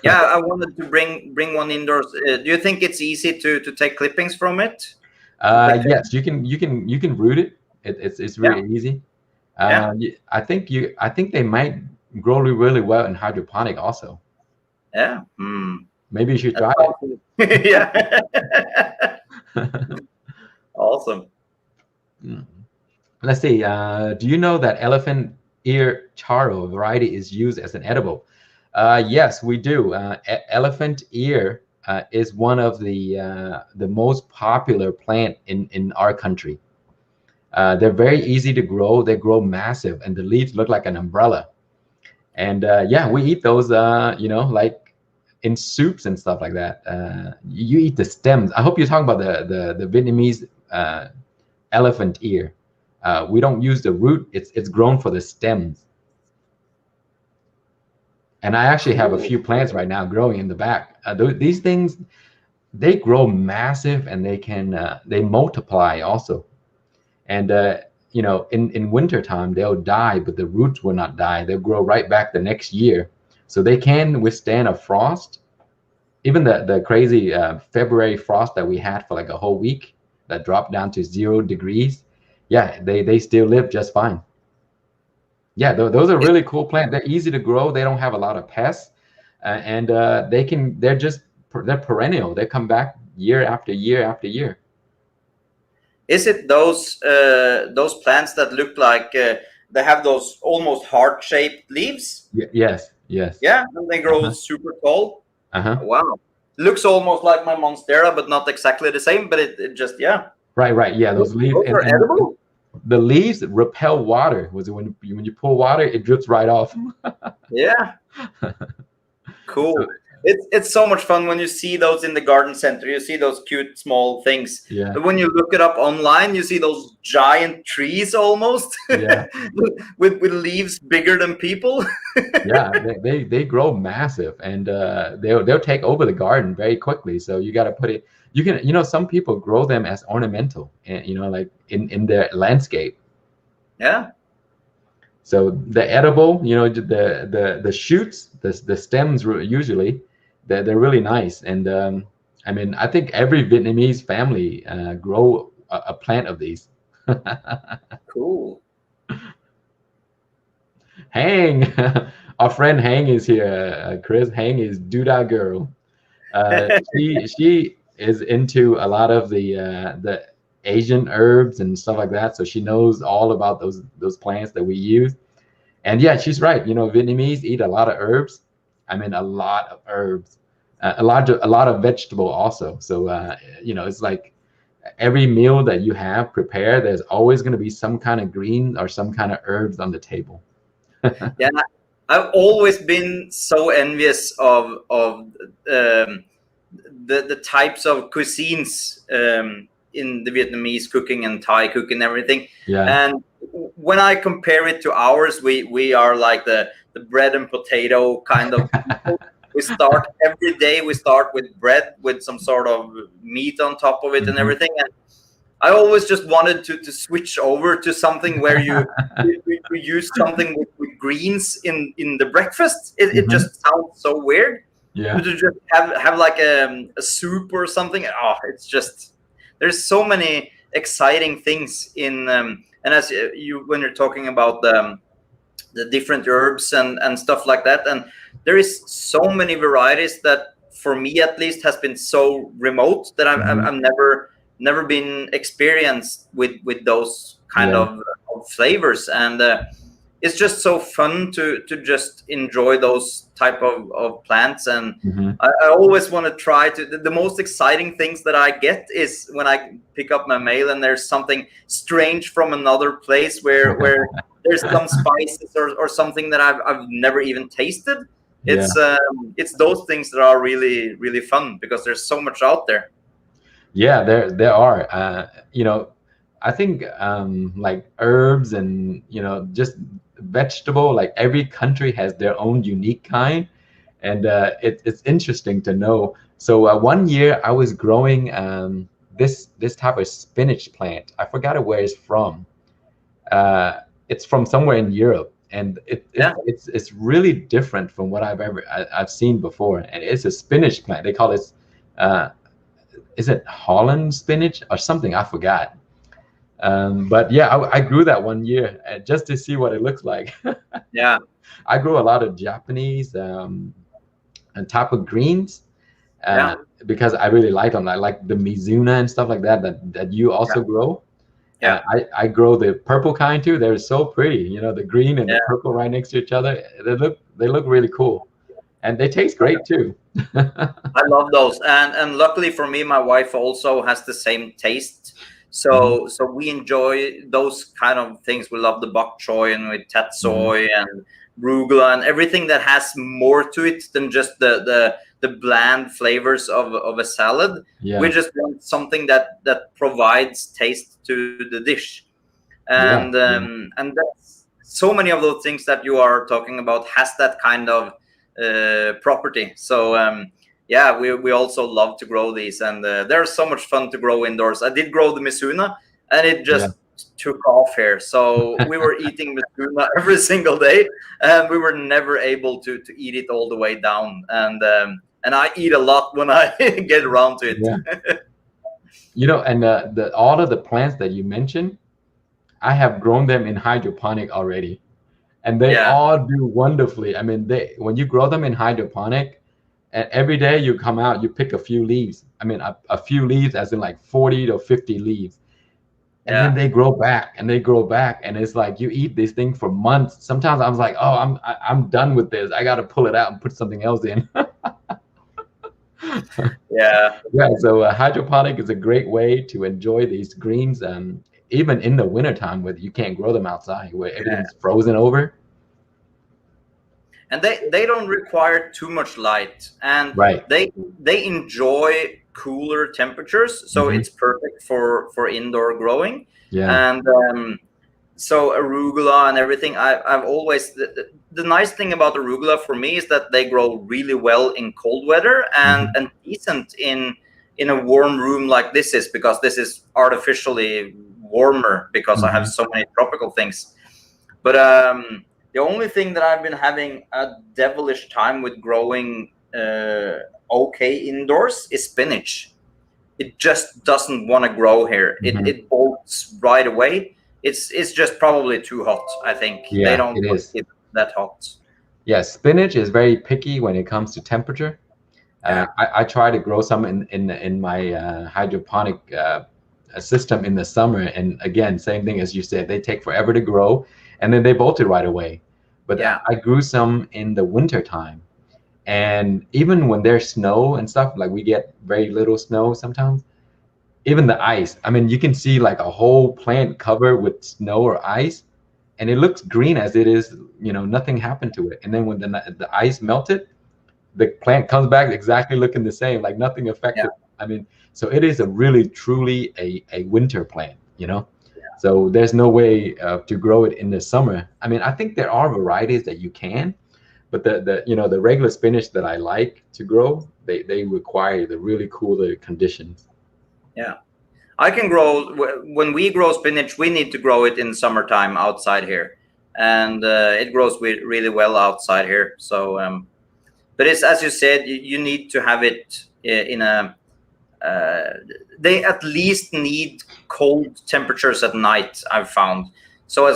Yeah, I wanted to bring one indoors. Do you think it's easy to take clippings from it? Yes, you can root it. It's really easy. I think they might grow really well in hydroponic also. Yeah. Maybe you should try it. Yeah. Awesome. Let's see. Do you know that elephant ear taro variety is used as an edible? Yes, we do. Elephant ear is one of the most popular plant in our country. They're very easy to grow. They grow massive, and the leaves look like an umbrella. And yeah, we eat those, like in soups and stuff like that. You eat the stems. I hope you're talking about the Vietnamese elephant ear. We don't use the root. It's grown for the stems. And I actually have a few plants right now growing in the back. These things, they grow massive, and they multiply also. And in winter time they'll die, but the roots will not die. They'll grow right back the next year, so they can withstand a frost. Even the crazy February frost that we had for like a whole week, that dropped down to 0 degrees. Yeah, they still live just fine. Yeah, those are really cool plants. They're easy to grow. They don't have a lot of pests, and they're perennial. They come back year after year after year. Is it those plants that look like they have those almost heart-shaped leaves? Yes, yes. Yeah, and they grow super tall. Wow. Looks almost like my monstera, but not exactly the same. But it just, yeah. Right. Yeah, those leaves. Those are edible. The leaves repel water. When you pour water, it drips right off. Yeah. Cool. So, it's so much fun when you see those in the garden center. You see those cute small things. Yeah. But when you look it up online, you see those giant trees almost. Yeah. with leaves bigger than people. Yeah, they grow massive, and they'll take over the garden very quickly. So you got to put it. You can, some people grow them as ornamental, and like in their landscape. Yeah. So the edible, the shoots, the stems usually, they're really nice. And I mean, I think every Vietnamese family grow a plant of these. Cool. Hang, our friend Hang is here. Chris, Hang is Doodah girl. She is into a lot of the Asian herbs and stuff like that, so she knows all about those plants that we use. And yeah, she's right. Vietnamese eat a lot of herbs. I mean, a lot of herbs, a lot of vegetable also. So it's like every meal that you have prepared, there's always going to be some kind of green or some kind of herbs on the table. Yeah, I've always been so envious of the types of cuisines in the Vietnamese cooking and Thai cooking and everything. Yeah. And when I compare it to ours, we are like the bread and potato kind of people. We start every day. We start with bread with some sort of meat on top of it and everything. And I always just wanted to switch over to something where you use something with greens in the breakfast. It just sounds so weird. Yeah. To just have like a soup or something. Oh, it's just, there's so many exciting things in and as when you're talking about the different herbs and stuff like that, and there is so many varieties that for me at least has been so remote that I've never been experienced with those kind of flavors, and it's just so fun to just enjoy those type of plants. And I always want to try to, the most exciting things that I get is when I pick up my mail and there's something strange from another place where there's some spices or something that I've never even tasted. It's those things that are really, really fun because there's so much out there. Yeah, there are. I think like herbs and just vegetable, like every country has their own unique kind, and it's interesting to know. So one year I was growing this type of spinach plant. I forgot where it's from. It's from somewhere in Europe, and it's really different from what I've seen before. And it's a spinach plant. They call it is it Holland spinach or something? I forgot. But yeah, I grew that one year just to see what it looks like. Yeah, I grew a lot of Japanese type of greens because I really like them. I like the Mizuna and stuff like that you also grow. Yeah. I grow the purple kind too. They're so pretty. You know, the green and the Yeah. purple right next to each other. They look really cool, and they taste great too. I love those, and luckily for me, my wife also has the same taste. Mhm. So we enjoy those kind of things. We love the bok choy and with tat Mhm. soy and arugula and everything that has more to it than just the bland flavors of a salad. We Yeah, just want something that provides taste to the dish, yeah, yeah, and that's so many of those things that you are talking about has that kind of property. So yeah, we also love to grow these, and they're so much fun to grow indoors. I did grow the Mizuna, and it yeah. just took off here. So we were eating Mizuna every single day, and we were never able to eat it all the way down. And I eat a lot when I get around to Yeah. it. You know, and the all of the plants that you mentioned, I have grown them in hydroponic already, and they Yeah, all do wonderfully. I mean, they when you grow them in hydroponic, and every day you come out, you pick a few leaves. I mean, a few leaves, as in like 40 to 50 leaves, and then yeah. they grow back and they grow back, and it's like you eat this thing for months. Sometimes I'm like, oh, I'm done with this. I got to pull it out and put something else in. Yeah, Yeah, so hydroponic is a great way to enjoy these greens, even in the wintertime where you can't grow them outside, where yeah. everything's frozen over. And they don't require too much light, and Right. they enjoy cooler temperatures, so Hmm. it's perfect for indoor growing. Yeah. And so arugula and everything, I've always the nice thing about arugula for me is that they grow really well in cold weather Hmm. and decent in a warm room like this is, because this is artificially warmer because I have Hmm. so many tropical things. But the only thing that I've been having a devilish time with growing okay indoors is spinach. It just doesn't want to grow here. Hmm. It bolts right away. It's just probably too hot. I think they Yeah, don't it want is. to keep it that hot. Yeah, spinach is very picky when it comes to temperature. Yeah, I try to grow some in my hydroponic system in the summer, and again, same thing as you said, they take forever to grow, and then they bolt it right away. But yeah, I grew some in the winter time, and even when there's snow and stuff, like we get very little snow sometimes, even the ice. I mean, you can see like a whole plant covered with snow or ice, and it looks green as it is. You know, nothing happened to it. And then when the ice melted, the plant comes back exactly looking the same, like nothing yeah, affected. I mean, so it is a really truly a winter plant, you know. So there's no way to grow it in the summer. I mean, I think there are varieties that you can, but the regular spinach that I like to grow, they require the really cooler conditions. yeah. I can grow when we grow spinach. We need to grow it in summertime outside here, and it grows really well outside here. So, but it's as you said, you need to have it in a. They at least need cold temperatures at night. I've found. So Okay.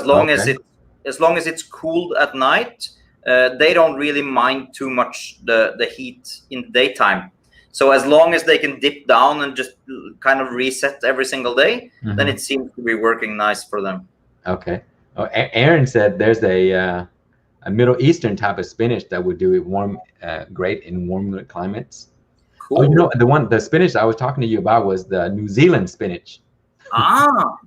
as long as it's cooled at night, they don't really mind too much the heat in the daytime. So as long as they can dip down and just kind of reset every single day, then Hmm. it seems to be working nice for them. Okay. Oh, Aaron said there's a Middle Eastern type of spinach that would do it great in warmer climates. Oh, you know, Cool. the spinach I was talking to you about was the New Zealand spinach. Ah,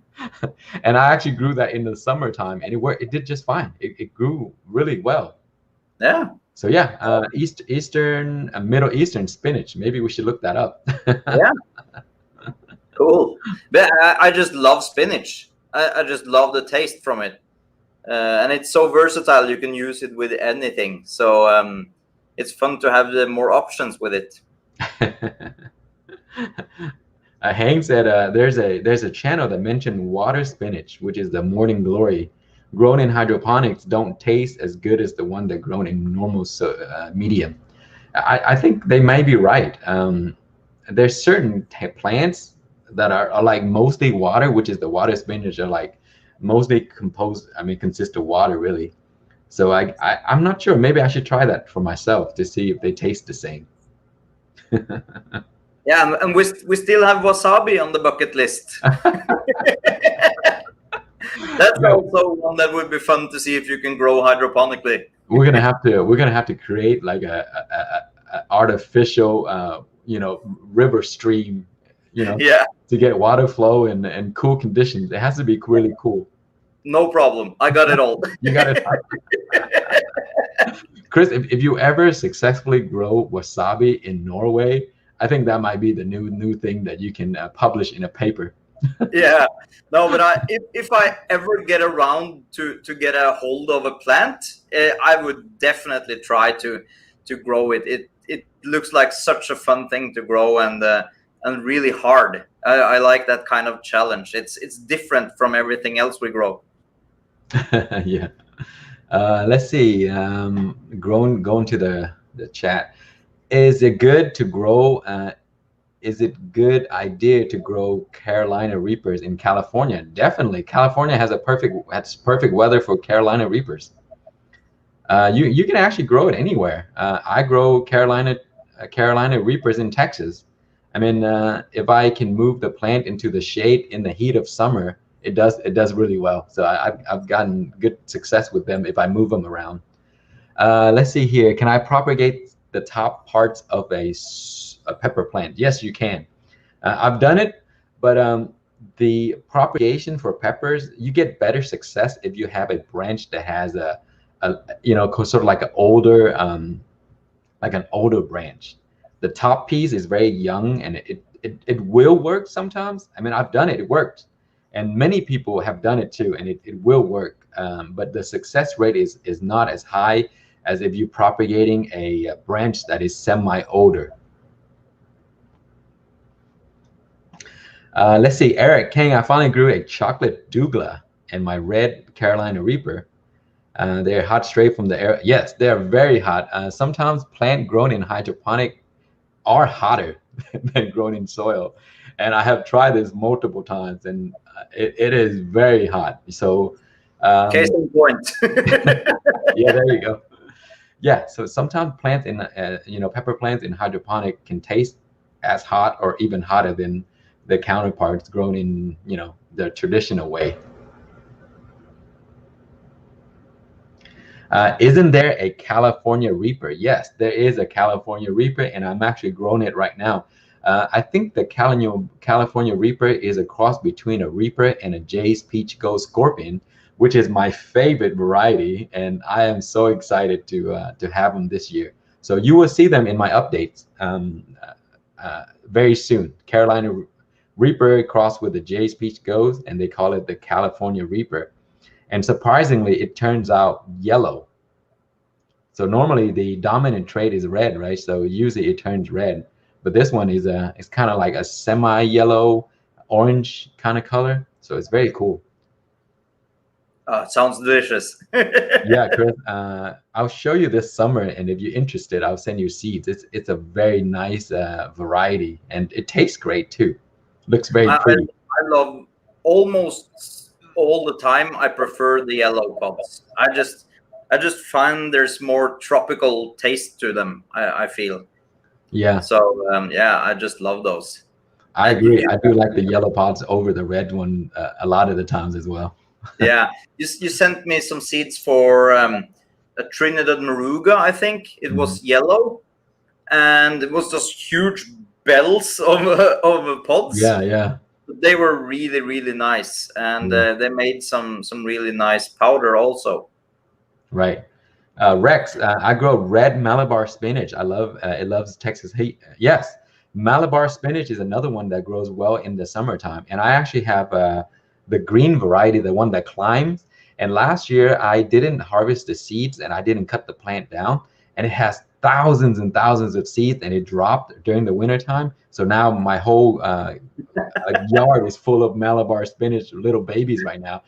And I actually grew that in the summertime, and it did just fine. It grew really well. yeah, So yeah, Middle Eastern spinach. Maybe we should look that up. yeah, cool. But I just love spinach. I just love the taste from it. And it's so versatile. You can use it with anything. So it's fun to have more options with it. Hank said there's a channel that mentioned water spinach, which is the morning glory. Grown in hydroponics don't taste as good as the one that grown in normal medium. I think they may be right. There's certain plants that are like mostly water, which is the water spinach, are like mostly composed. I mean, consist of water really. So I'm not sure. Maybe I should try that for myself to see if they taste the same. Yeah, and we still have wasabi on the bucket list. That's Yeah, also one that would be fun to see if you can grow hydroponically. we're gonna have to create like a artificial river stream, Yeah, to get water flow and cool conditions. It has to be really cool. no problem. I got it all. You got it. Chris, if you ever successfully grow wasabi in Norway, I think that might be the new thing that you can publish in a paper. Yeah, no, but if I ever get around to get a hold of a plant, I would definitely try to grow it. It looks like such a fun thing to grow, and really hard. I like that kind of challenge. It's different from everything else we grow. Yeah. Let's see. Going to the chat. Is it good to grow? Is it good idea to grow Carolina Reapers in California? Definitely. California has perfect weather for Carolina Reapers. You can actually grow it anywhere. I grow Carolina Reapers in Texas. I mean, if I can move the plant into the shade in the heat of summer, it does really well. So I've gotten good success with them if I move them around. Let's see here. Can I propagate the top parts of a pepper plant? Yes, you can. I've done it, but the propagation for peppers, you get better success if you have a branch that has sort of like an older branch. The top piece is very young, and it will work sometimes. I mean, I've done it; it worked, and many people have done it too, and it will work. But the success rate is not as high as if you're propagating a branch that is semi-older. Let's see, Eric King. I finally grew a chocolate douglas and my red Carolina Reaper. They're hot straight from the air. Yes, they're very hot. Sometimes plant grown in hydroponic are hotter than grown in soil. And I have tried this multiple times, and it is very hot. So, Case in point. yeah, there you go. Yeah, so sometimes plants pepper plants in hydroponic can taste as hot or even hotter than the counterparts grown in, the traditional way. Isn't there a California Reaper? Yes, there is a California Reaper, and I'm actually growing it right now. I think the California Reaper is a cross between a Reaper and a Jay's Peach Gold Scorpion, which is my favorite variety, and I am so excited to have them this year. So you will see them in my updates very soon. Carolina Reaper crossed with the Jay's Peach Gold, and they call it the California Reaper. And surprisingly, it turns out yellow. So normally the dominant trait is red, right? So usually it turns red, but this one it's kind of like a semi-yellow, orange kind of color. So it's very cool. Sounds delicious. Yeah, Chris. I'll show you this summer, and if you're interested, I'll send you seeds. It's a very nice variety, and it tastes great too. Looks very pretty. I love almost all the time. I prefer the yellow pods. I just find there's more tropical taste to them. I feel. Yeah. So yeah, I just love those. I agree. I do like the yellow pods over the red one a lot of the times as well. Yeah, you sent me some seeds for a Trinidad Maruga. I think it was yellow, and it was just huge bells of pods. Yeah. They were really nice, and they made some really nice powder also. Right. Rex, I grow red Malabar spinach. I love it loves Texas heat. Yes, Malabar spinach is another one that grows well in the summertime. And I actually have the green variety, the one that climbs. And last year I didn't harvest the seeds and I didn't cut the plant down. And it has thousands and thousands of seeds, and it dropped during the wintertime. So now my whole yard is full of Malabar spinach little babies right now.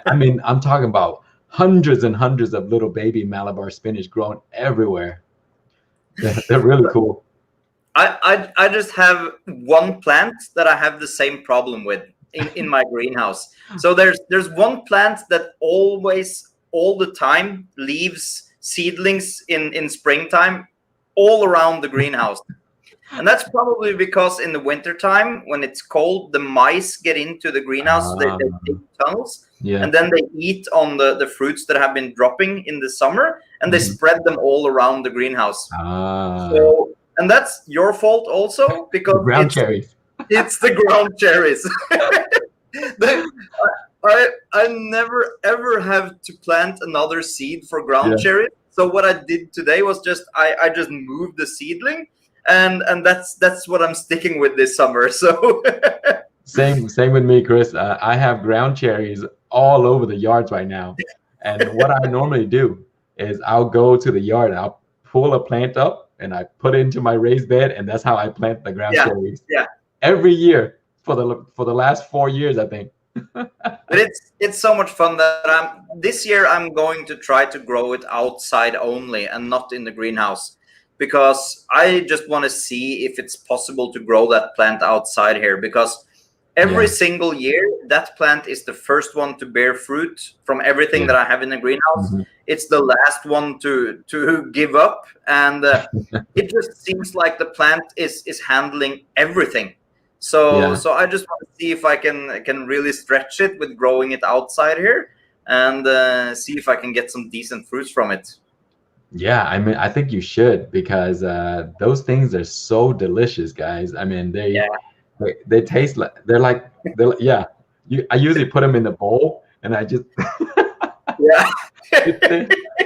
I mean, I'm talking about hundreds and hundreds of little baby Malabar spinach growing everywhere. They're really cool. I just have one plant that I have the same problem with in my greenhouse. So there's one plant that always, all the time, leaves seedlings in springtime all around the greenhouse. And that's probably because in the wintertime, when it's cold, the mice get into the greenhouse, they dig tunnels, Yeah. and then they eat on the fruits that have been dropping in the summer, and they Mhm. spread them all around the greenhouse. Ah, So, and that's your fault also, the because ground cherries. it's the ground cherries. They- I never ever have to plant another seed for ground Yeah. cherry. So what I did today was just I just moved the seedling, and that's what I'm sticking with this summer. So Same with me, Chris. I have ground cherries all over the yards right now. And what I normally do is I'll go to the yard and I'll pull a plant up and I put it into my raised bed, and that's how I plant the ground yeah, cherries yeah. every year for the last 4 years, I think. But it's so much fun that this year I'm going to try to grow it outside only and not in the greenhouse, because I just want to see if it's possible to grow that plant outside here, because every Yeah, single year that plant is the first one to bear fruit from everything yeah. that I have in the greenhouse. Mhm. It's the last one to give up, and it just seems like the plant is handling everything. So Yeah. so I just want to see if I can really stretch it with growing it outside here, and see if I can get some decent fruits from it. Yeah, I mean, I think you should because those things are so delicious, guys. I mean, Yeah, they taste like yeah. I usually put them in the bowl and I just yeah, it,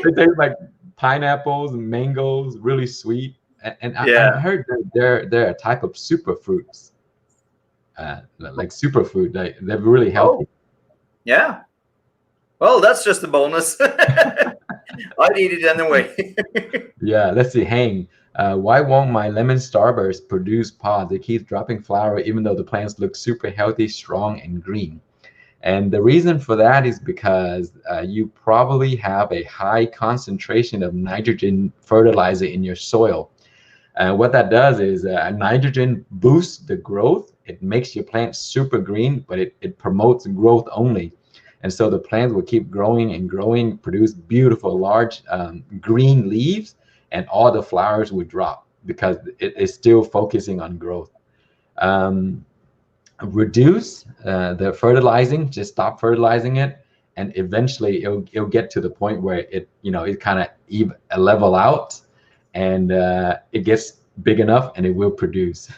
they taste like pineapples and mangoes, really sweet. And I yeah. heard that they're a type of superfruits, like superfood. They're really Oh, healthy. yeah. Well, that's just a bonus. I'd eat it anyway. Yeah, let's see. Hang. Why won't my lemon starburst produce pods? It keeps dropping flower even though the plants look super healthy, strong, and green. And the reason for that is because you probably have a high concentration of nitrogen fertilizer in your soil. What that does is nitrogen boosts the growth. It makes your plant super green, but it promotes growth only. And so the plants will keep growing and growing, produce beautiful large green leaves, and all the flowers would drop because it is still focusing on growth. Um, Reduce the fertilizing, just stop fertilizing it, and eventually it'll get to the point where it kind of level out, and it gets big enough and it will produce.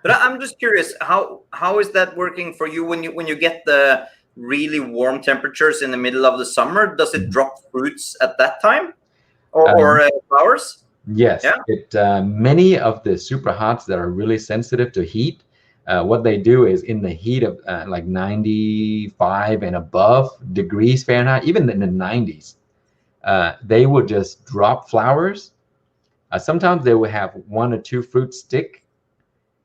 But I'm just curious, how is that working for you when you get the really warm temperatures in the middle of the summer? Does it drop fruits at that time, or Um, flowers? yes, Yeah, it many of the super hots that are really sensitive to heat, what they do is in the heat of like 95 and above degrees Fahrenheit, even in the 90s, they will just drop flowers. Sometimes they will have one or two fruits stick,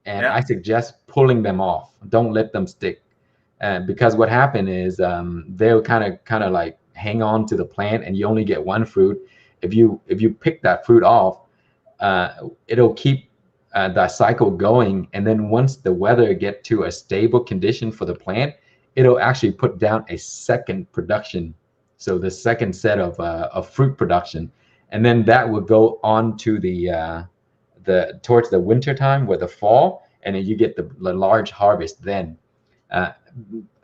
and yeah, I suggest pulling them off. Don't let them stick, because what happened is they'll kind of like hang on to the plant, and you only get one fruit. If you pick that fruit off, it'll keep that cycle going, and then once the weather get to a stable condition for the plant, it'll actually put down a second production, so the second set of fruit production, and then that will go on to the towards the winter time where the fall, and then you get the large harvest then. uh,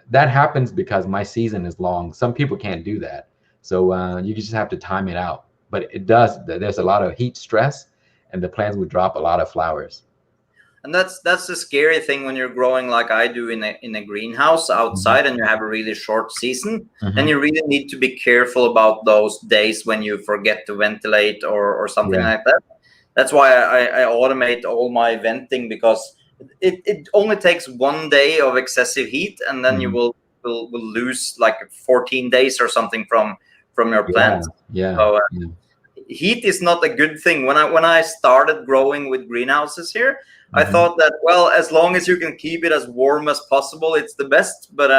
that happens because my season is long. Some people can't do that, so you just have to time it out, but it does. There's a lot of heat stress, and the plants would drop a lot of flowers. and that's the scary thing when you're growing like I do in a greenhouse Mhm. outside, and you have a really short season, and Mhm. you really need to be careful about those days when you forget to ventilate or something Yeah. like that. That's why I automate all my venting, because it only takes one day of excessive heat, and then you Mhm. will lose like 14 days or something from your Yeah. plants. Yeah. So Yeah. heat is not a good thing. When I started growing with greenhouses here, I Mhm. thought that, well, as long as you can keep it as warm as possible, it's the best. But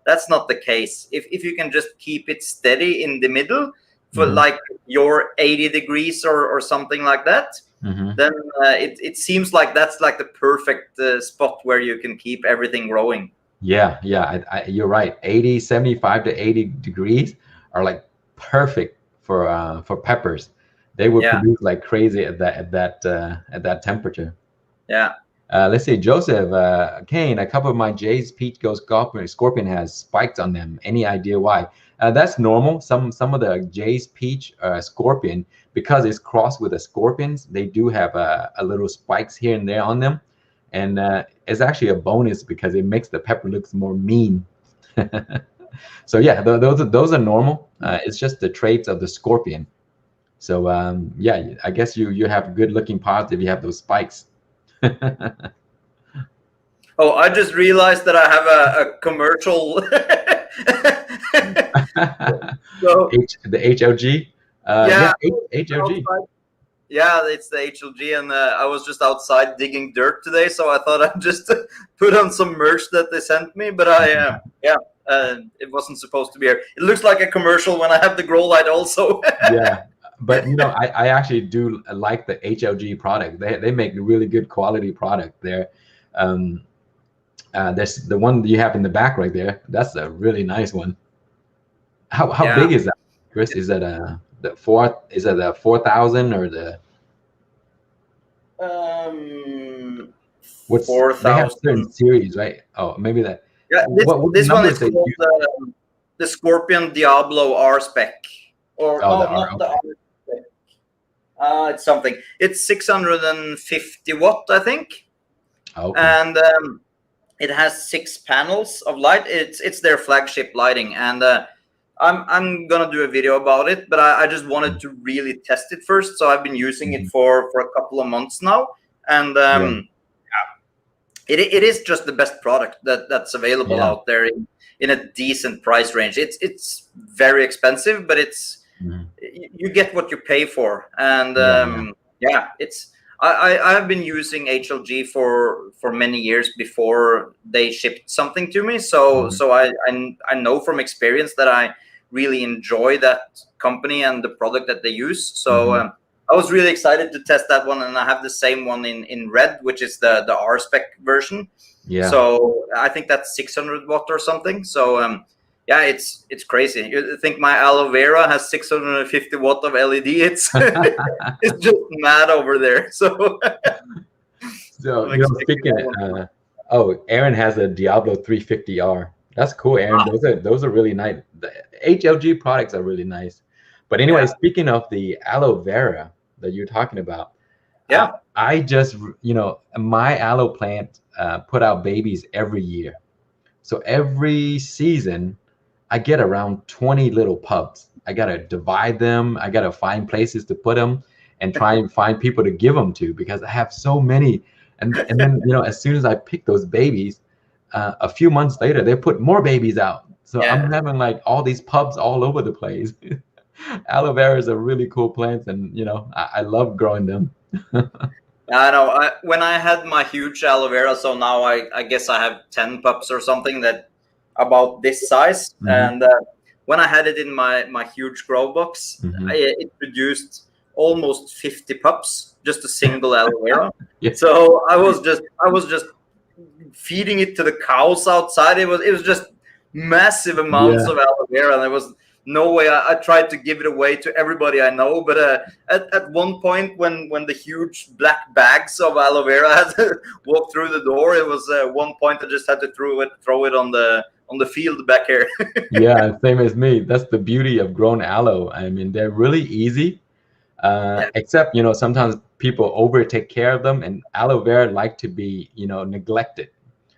that's not the case. If you can just keep it steady in the middle for Mhm. like your 80 degrees or something like that, Mhm. then it seems like that's like the perfect spot where you can keep everything growing. Yeah. Yeah. You're right. 80, 75 to 80 degrees are like perfect for peppers. They would Yeah. produce like crazy at that temperature. Yeah. Let's see, Joseph Kane. A couple of my J's peach ghost scorpion has spikes on them. Any idea why? That's normal. Some of the J's peach scorpion, because it's crossed with the scorpions, they do have a little spikes here and there on them, and it's actually a bonus because it makes the pepper looks more mean. So yeah, those are normal. It's just the traits of the scorpion. So yeah, I guess you have good looking parts if you have those spikes. Oh, I just realized that I have a commercial. So The HLG. Yeah, yeah, HLG. outside. Yeah, it's the HLG, and I was just outside digging dirt today, so I thought I'd just put on some merch that they sent me. But it wasn't supposed to be here. It looks like a commercial when I have the grow light also. Yeah, but I actually do like the HLG product. They make really good quality product there. There's the one you have in the back right there. That's a really nice one. How Yeah. big is that, Chris? Is that the 4,000 or the what's 4,000. they have certain series, right? Oh, maybe that. Yeah, What this one is numbers they called use? the Scorpion Diablo R spec, or Oh, no, the R. not the R spec. It's something. It's 650 watt, I think, Okay. and it has 6 panels of light. It's their flagship lighting, and I'm gonna do a video about it, but I just wanted to really test it first. So I've been using it for a couple of months now, and it is just the best product that's available out there in a decent price range. It's very expensive, but it's you get what you pay for, and it's. I have been using HLG for many years before they shipped something to me, so I know from experience that I really enjoy that company and the product that they use. So I was really excited to test that one, and I have the same one in red, which is the R spec version. Yeah. So I think that's 600 watt or something. So yeah, it's crazy. You think my aloe vera has 650 watt of LED? It's it's just mad over there. So speaking oh, Aaron has a Diablo 350R. That's cool, Aaron. Those are really nice. The HLG products are really nice. But anyway, speaking of the aloe vera that you're talking about, I just my aloe plant put out babies every year. So every season I get around 20 little pups. I gotta divide them. I gotta find places to put them and try and find people to give them to, because I have so many. And then as soon as I pick those babies, a few months later they put more babies out. So I'm having like all these pups all over the place. Aloe vera is a really cool plant, and I love growing them. I know. When I had my huge aloe vera, so now I guess I have 10 pups or something that about this size. And when I had it in my huge grow box, it produced almost 50 pups, just a single aloe vera. So I was just feeding it to the cows outside. It was just massive amounts of aloe vera, and there was no way. I tried to give it away to everybody I know, but at one point when the huge black bags of aloe vera had walked through the door, it was one point I just had to throw it on the field back here. Yeah, same as me. That's the beauty of grown aloe. I mean, they're really easy, except sometimes people over take care of them, and aloe vera like to be neglected.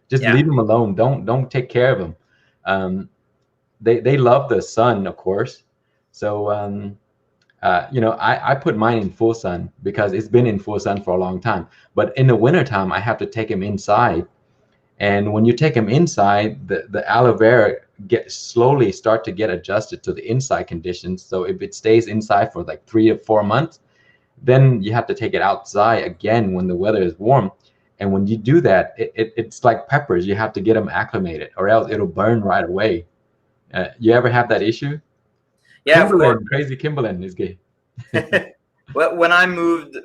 Just leave them alone. Don't take care of them. They love the sun, of course. So I put mine in full sun because it's been in full sun for a long time. But in the wintertime, I have to take them inside. And when you take them inside, the aloe vera slowly start to get adjusted to the inside conditions. So if it stays inside for like 3 to 4 months, then you have to take it outside again when the weather is warm. And when you do that, it's like peppers. You have to get them acclimated, or else it'll burn right away. You ever have that issue? Yeah, Kimberlin, crazy Kimberlin is gay. Well, when I moved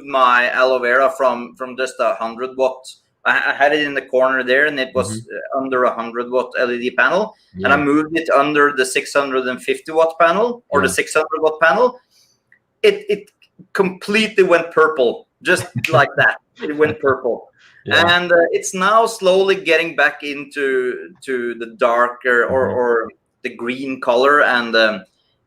my aloe vera from just 100 watt, I had it in the corner there, and it was under 100 watt LED panel, and I moved it under the 650 watt panel or the 600 watt panel. it completely went purple, just like that. It went purple. Yeah. And it's now slowly getting back into the darker or the green color, and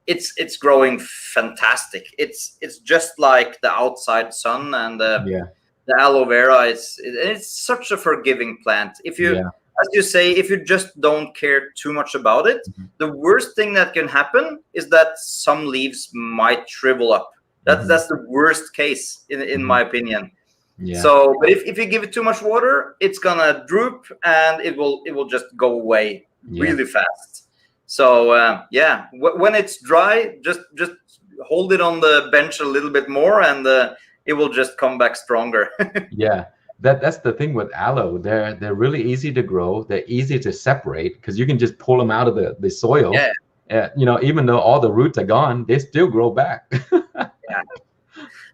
it's growing fantastic. It's just like the outside sun, and Yeah. the aloe vera. It's such a forgiving plant. If you, Yeah. as you say, if you just don't care too much about it, the worst thing that can happen is that some leaves might shrivel up. That's the worst case in my opinion. Yeah. So, but if you give it too much water, it's gonna droop and it will just go away really fast. So yeah, when it's dry, just hold it on the bench a little bit more, and it will just come back stronger. Yeah. That's the thing with aloe. They're really easy to grow. They're easy to separate because you can just pull them out of the soil. Yeah. You know, even though all the roots are gone, they still grow back. Yeah.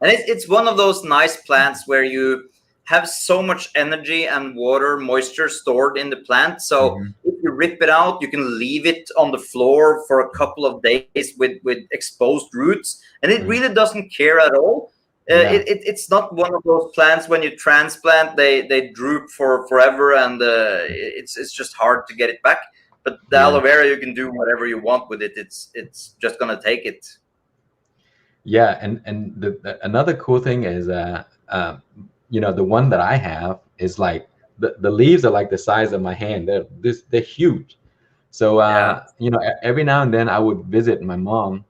And it's one of those nice plants where you have so much energy and water, moisture stored in the plant. So if you rip it out, you can leave it on the floor for a couple of days with exposed roots, and it really doesn't care at all. It's not one of those plants when you transplant, they droop for forever, and it's just hard to get it back. But the aloe vera, you can do whatever you want with it. It's just gonna take it. Yeah, and another cool thing is you know, the one that I have is like the leaves are like the size of my hand. They're huge. So you know, every now and then I would visit my mom,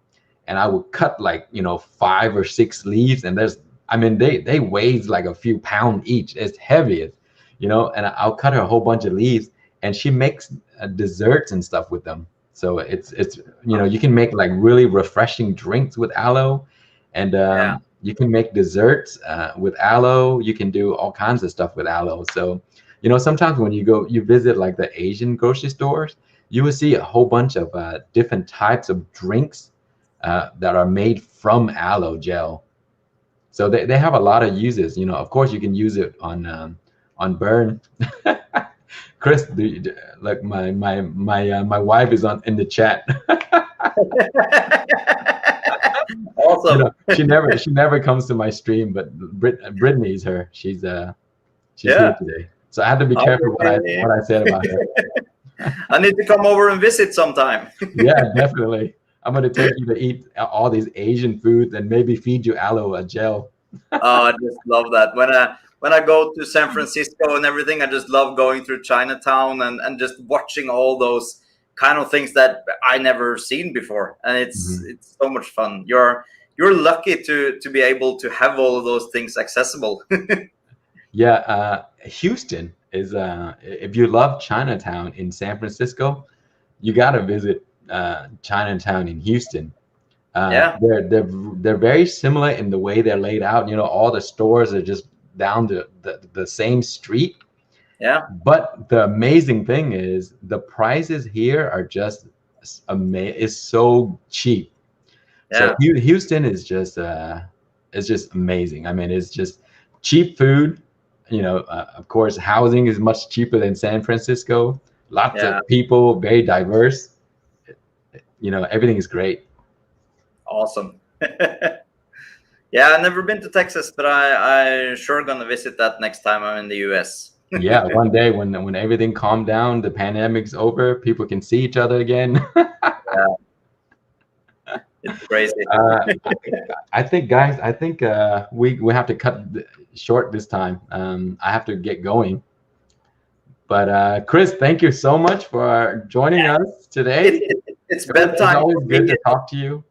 and I would cut like, you know, 5 or 6 leaves, and I mean they weigh like a few pounds each. It's heavy, you know, and I'll cut her a whole bunch of leaves, and she makes desserts and stuff with them. So it's you know, you can make like really refreshing drinks with aloe, and you can make desserts with aloe. You can do all kinds of stuff with aloe. So, you know, sometimes when you visit like the Asian grocery stores, you will see a whole bunch of different types of drinks that are made from aloe gel. So they have a lot of uses. You know, of course, you can use it on burn. Chris, like my wife is in the chat. Awesome. You know, she never comes to my stream, but Brittany's her. She's here today. So I have to be careful what I said about her. I need to come over and visit sometime. Yeah, definitely. I'm gonna take you to eat all these Asian foods and maybe feed you aloe gel. Oh, I just love that. When I go to San Francisco and everything, I just love going through Chinatown and just watching all those kind of things that I never seen before, and it's so much fun. You're lucky to be able to have all of those things accessible. Yeah, Houston is if you love Chinatown in San Francisco, you got to visit Chinatown in Houston. They're very similar in the way they're laid out. You know, all the stores are just down the same street. Yeah. But the amazing thing is the prices here are just is so cheap. Yeah. So Houston is just amazing. I mean, it's just cheap food. You know, of course, housing is much cheaper than San Francisco. Lots of people, very diverse. You know, everything is great. Awesome. Yeah, I've never been to Texas, but I sure gonna visit that next time I'm in the US. Yeah, one day when everything calmed down, the pandemic's over, people can see each other again. Yeah. It's crazy. I think, guys, we have to cut short this time. I have to get going. But Chris, thank you so much for joining us today. It's bedtime. It's always good to talk to you.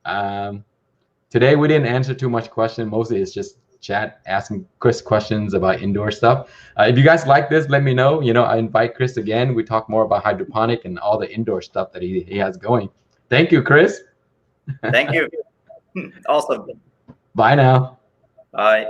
Today we didn't answer too much question. Mostly it's just chat, asking Chris questions about indoor stuff. If you guys like this, let me know. You know, I invite Chris again. We talk more about hydroponic and all the indoor stuff that he has going. Thank you, Chris. Thank you. Awesome. Bye now. Bye.